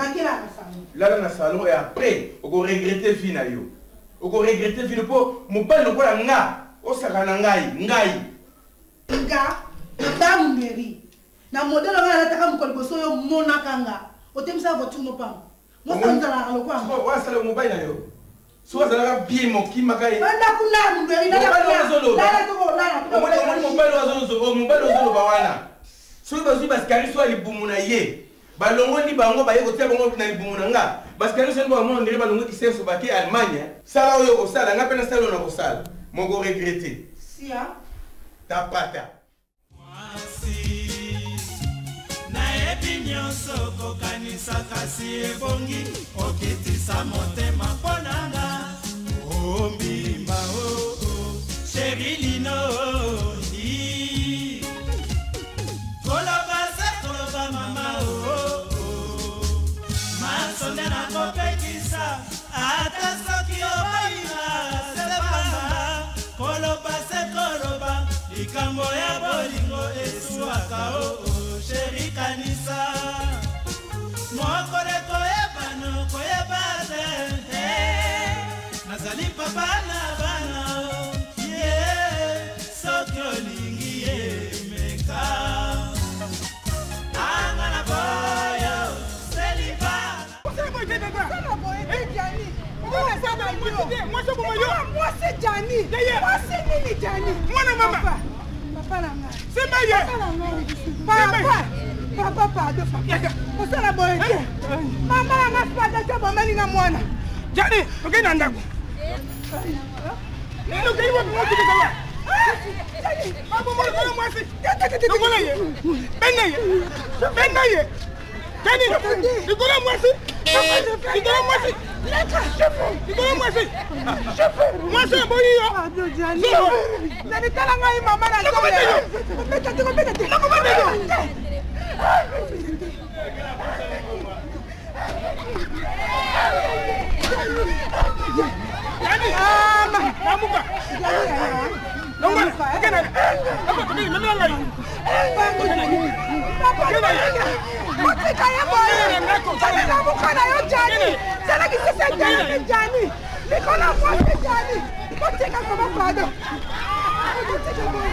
là na salon et après on ko regretter vie na yo on ko regretter vie po mobile no ko nga osaka na ngai nga na meri na modèle nga nataka mukoliboso yo mona kanga otemisa voiture no pam mo sanzala alokwa wa sala mobile na yo so zala bien moki makai banda kuna meri na mobile ozolo bawana so bazui baskari so alibumu na ye balongo ni bango baye ko tia bango na libumu na nga baskari so ba mo ndiri balongo kiseso baki Allemagne sala oyo ko sala nga pena sala na ko sala Mogo regretter. Sia. Ta pata. Naebi nyonso kokanisa kasi ebongi okitisa motema ponanga. Oh mbimba oh chéri lino di. Koloba mama oh masonde na kopekisa ata soki obaina. Likambo ya bolingo esuaka o chéri kanisa mokole koyebano koyebane nazali papa na bana ye soki olingi ye meka anga na boyo seliba Moi c'est Gianni. Moi c'est Nini Gianni. Moi maman. Papa la nga. C'est Maye. Papa pardon. On s'est la bonne. Maman la nga pas de bon mali na mwana. Gianni, ok na ndako. Nino kai wa mo kike kawa. Gianni, papa mo ko mo asi. Nikola ye. Benna ye. Gianni, nikola mo asi. Nikola mo asi. Moi c'est bon yo. Gianni. Nani tala ngai mama na so. Mbeta. Gianni. Otika ye boye. Tala muka na yo Jani. Tala kisese Jani. Nikola mwasi Jani. Otika kama pardon. Otika boye.